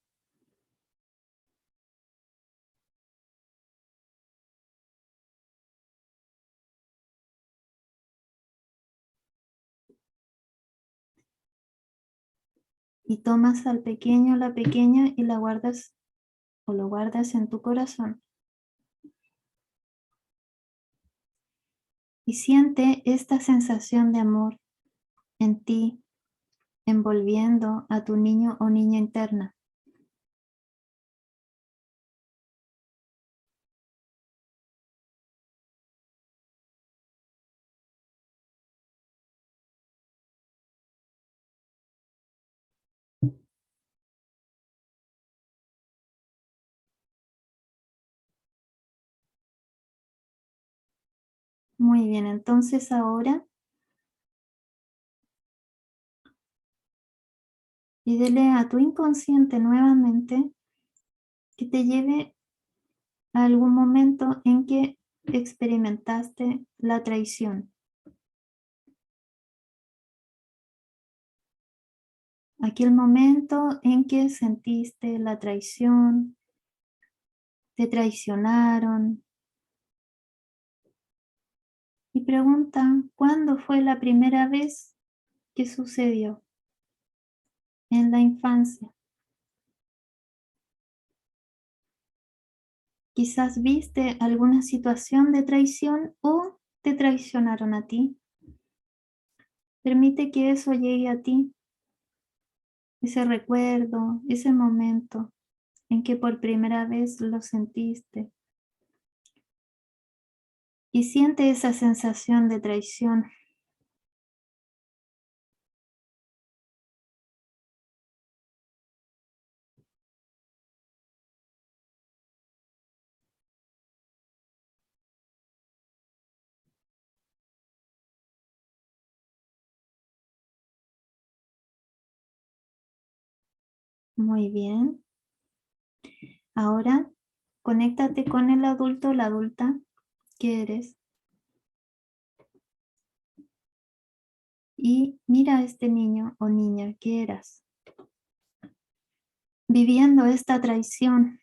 Y tomas al pequeño o la pequeña y la guardas o lo guardas en tu corazón. Y siente esta sensación de amor en ti, envolviendo a tu niño o niña interna. Muy bien, entonces ahora pídele a tu inconsciente nuevamente que te lleve a algún momento en que experimentaste la traición. aquel momento en que sentiste la traición, te traicionaron. Y pregunta, ¿cuándo fue la primera vez que sucedió? En la infancia. Quizás viste alguna situación de traición o te traicionaron a ti. Permite que eso llegue a ti, ese recuerdo, ese momento en que por primera vez lo sentiste. Y siente esa sensación de traición. Muy bien. Ahora, conéctate con el adulto o la adulta que eres. Y mira a este niño o niña que eras, viviendo esta traición.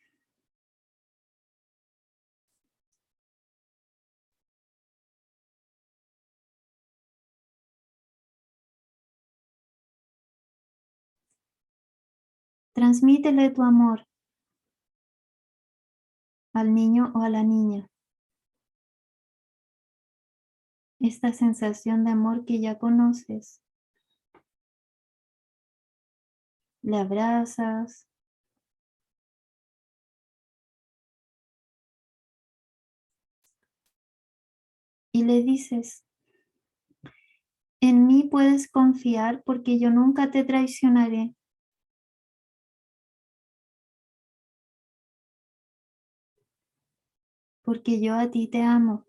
Transmítele tu amor al niño o a la niña. Esta sensación de amor que ya conoces. Le abrazas. Y le dices, en mí puedes confiar porque yo nunca te traicionaré. Porque yo a ti te amo.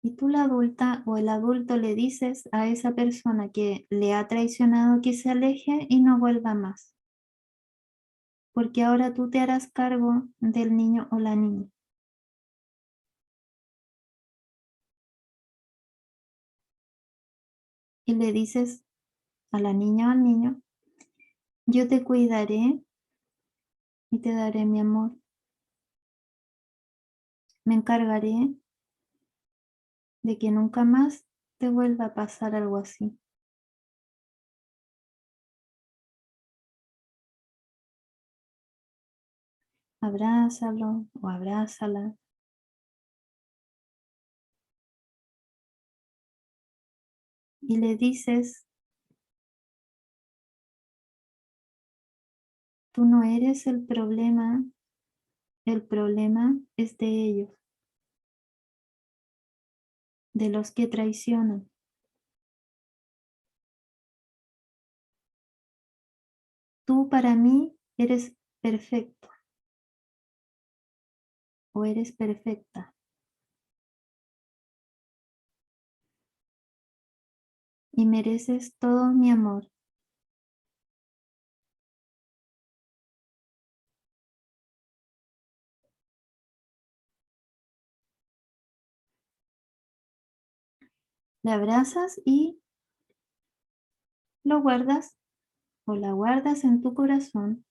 Y tú la adulta o el adulto le dices a esa persona que le ha traicionado que se aleje y no vuelva más. Porque ahora tú te harás cargo del niño o la niña. Y le dices a la niña o al niño, yo te cuidaré y te daré mi amor. Me encargaré de que nunca más te vuelva a pasar algo así. Abrázalo o abrázala. Y le dices, tú no eres el problema es de ellos, de los que traicionan. Tú para mí eres perfecto o eres perfecta. Y mereces todo mi amor. Le abrazas y lo guardas o la guardas en tu corazón.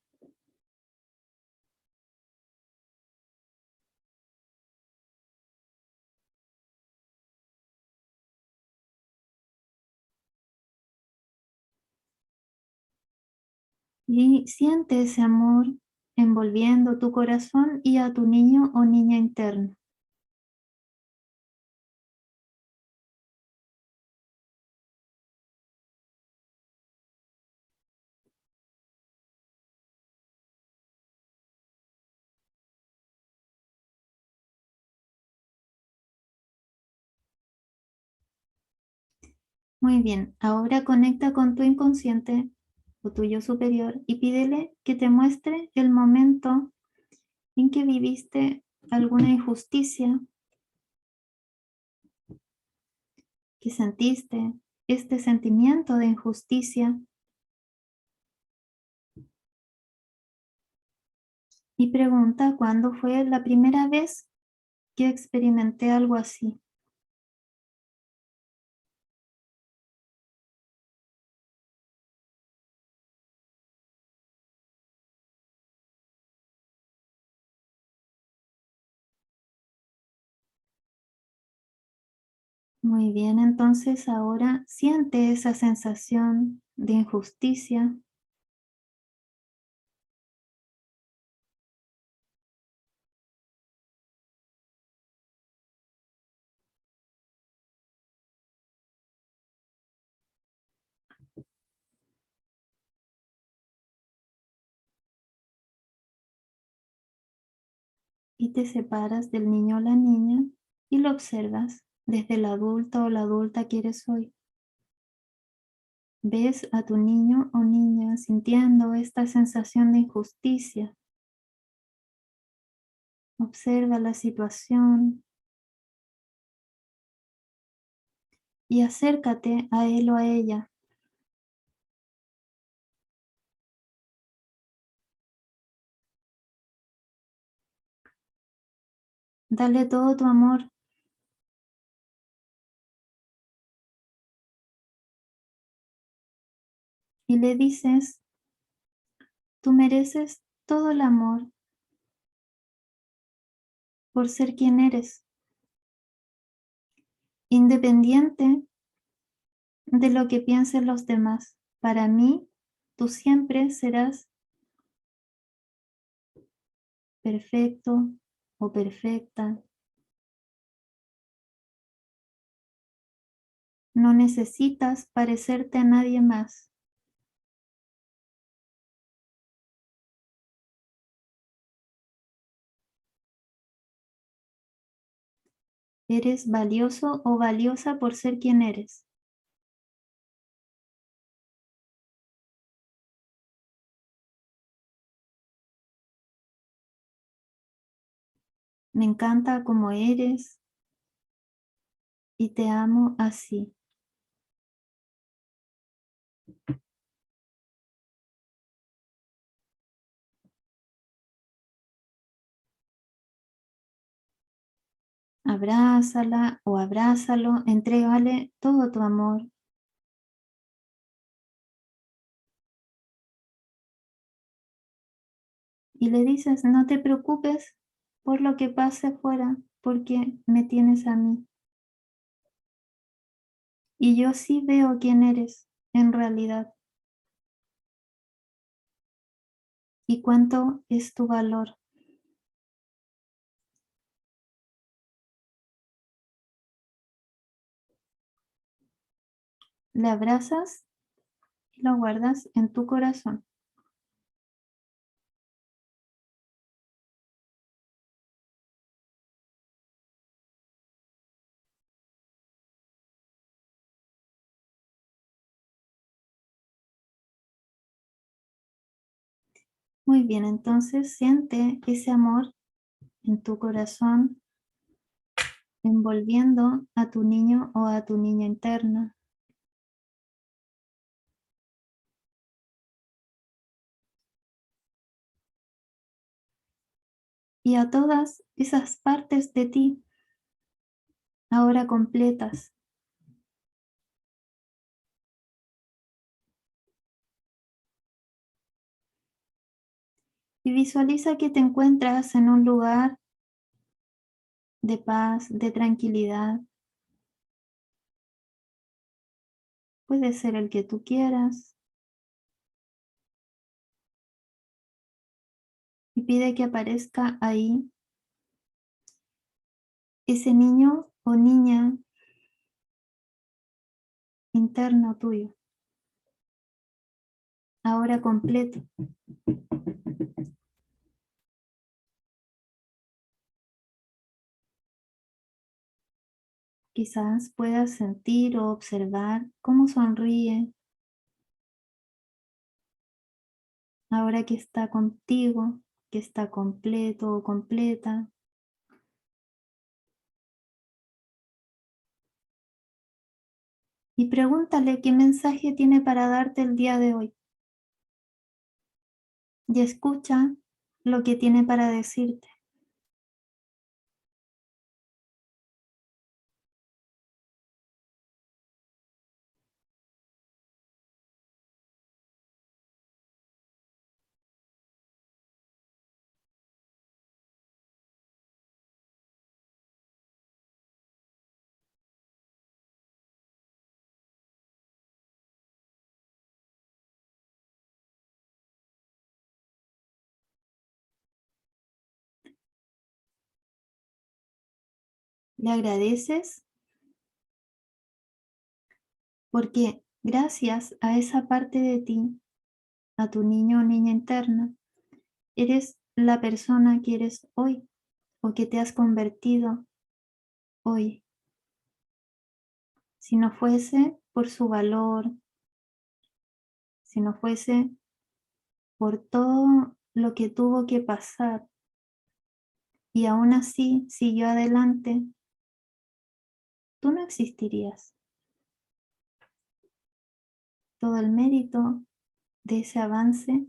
Y siente ese amor envolviendo tu corazón y a tu niño o niña interno. Muy bien, ahora conecta con tu inconsciente o tu yo superior y pídele que te muestre el momento en que viviste alguna injusticia, que sentiste este sentimiento de injusticia Y pregunta cuándo fue la primera vez que experimenté algo así. Muy bien, entonces ahora siente esa sensación de injusticia. Y te separas del niño o la niña y lo observas desde el adulto o la adulta que eres hoy. Ves a tu niño o niña sintiendo esta sensación de injusticia. Observa la situación y acércate a él o a ella. Dale todo tu amor. Y le dices, tú mereces todo el amor por ser quien eres, independiente de lo que piensen los demás. Para mí, tú siempre serás perfecto o perfecta. No necesitas parecerte a nadie más. Eres valioso o valiosa por ser quien eres. Me encanta como eres y te amo así. Abrázala o abrázalo, entrégale todo tu amor. Y le dices, no te preocupes por lo que pase afuera, porque me tienes a mí. Y yo sí veo quién eres en realidad y cuánto es tu valor. Le abrazas y lo guardas en tu corazón. Muy bien, entonces siente ese amor en tu corazón envolviendo a tu niño o a tu niña interna. Y a todas esas partes de ti ahora completas. Y visualiza que te encuentras en un lugar de paz, de tranquilidad. Puede ser el que tú quieras. Y pide que aparezca ahí ese niño o niña interno tuyo, ahora completo. Quizás puedas sentir o observar cómo sonríe ahora que está contigo, que está completo o completa. Y pregúntale qué mensaje tiene para darte el día de hoy. Y escucha lo que tiene para decirte. ¿Le agradeces? Porque gracias a esa parte de ti, a tu niño o niña interna, eres la persona que eres hoy o que te has convertido hoy. Si no fuese por su valor, si no fuese por todo lo que tuvo que pasar y aún así siguió adelante, tú no existirías. Todo el mérito de ese avance,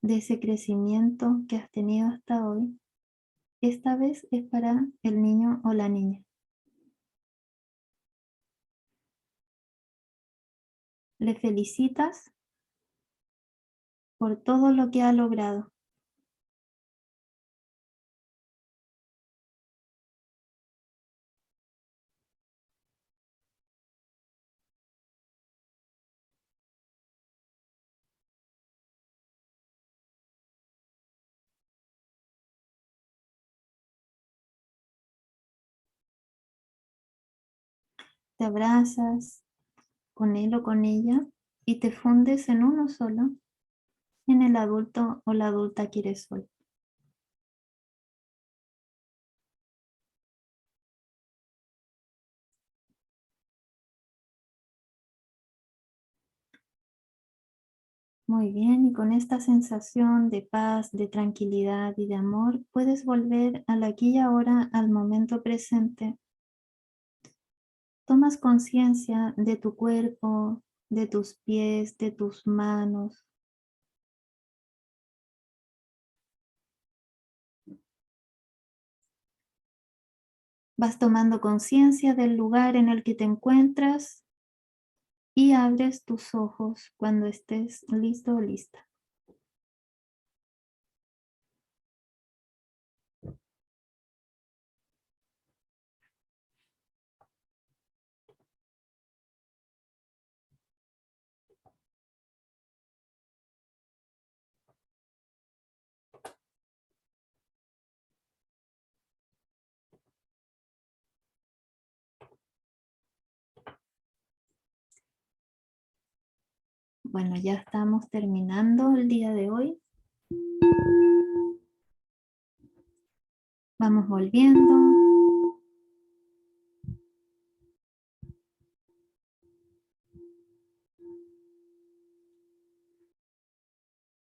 de ese crecimiento que has tenido hasta hoy, esta vez es para el niño o la niña. Le felicitas por todo lo que ha logrado. Te abrazas con él o con ella y te fundes en uno solo, en el adulto o la adulta que eres hoy. Muy bien, y con esta sensación de paz, de tranquilidad y de amor, puedes volver al aquí y ahora, al momento presente. Tomas conciencia de tu cuerpo, de tus pies, de tus manos. Vas tomando conciencia del lugar en el que te encuentras y abres tus ojos cuando estés listo o lista. Bueno, ya estamos terminando el día de hoy. Vamos volviendo.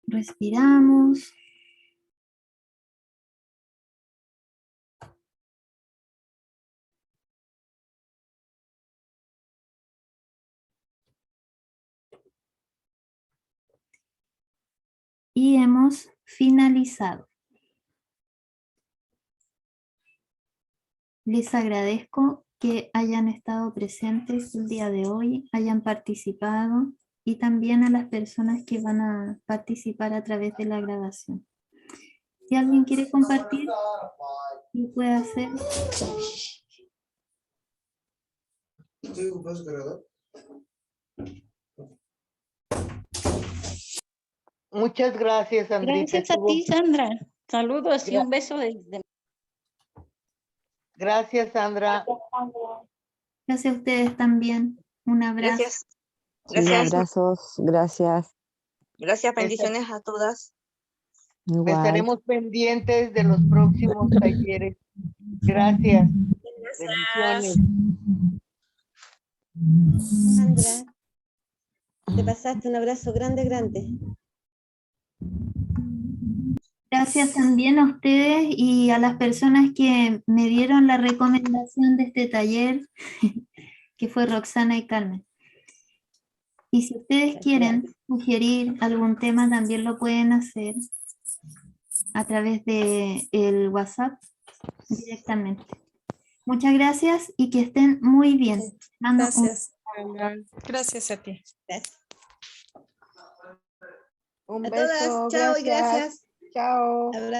Respiramos. Y hemos finalizado. Les agradezco que hayan estado presentes el día de hoy, hayan participado y también a las personas que van a participar a través de la grabación. Si alguien quiere compartir, lo puede hacer. Muchas gracias, Andrita. Gracias a ti, Sandra. Saludos y un beso desde... Gracias, Sandra. Gracias a ustedes también. Un abrazo. Gracias. Sí, Gracias. abrazos, gracias. Gracias, bendiciones a todas. Igual. Estaremos pendientes de los próximos talleres. Gracias. Bendiciones. Sandra, te pasaste un abrazo grande, grande. Gracias también a ustedes y a las personas que me dieron la recomendación de este taller, que fue Roxana y Carmen. Y si ustedes quieren sugerir algún tema, también lo pueden hacer. a través de el WhatsApp directamente. Muchas gracias y que estén muy bien. Mando un Gracias. Gracias a ti. Gracias. Un A todas, beso, chao y gracias. Chao. Abrazo.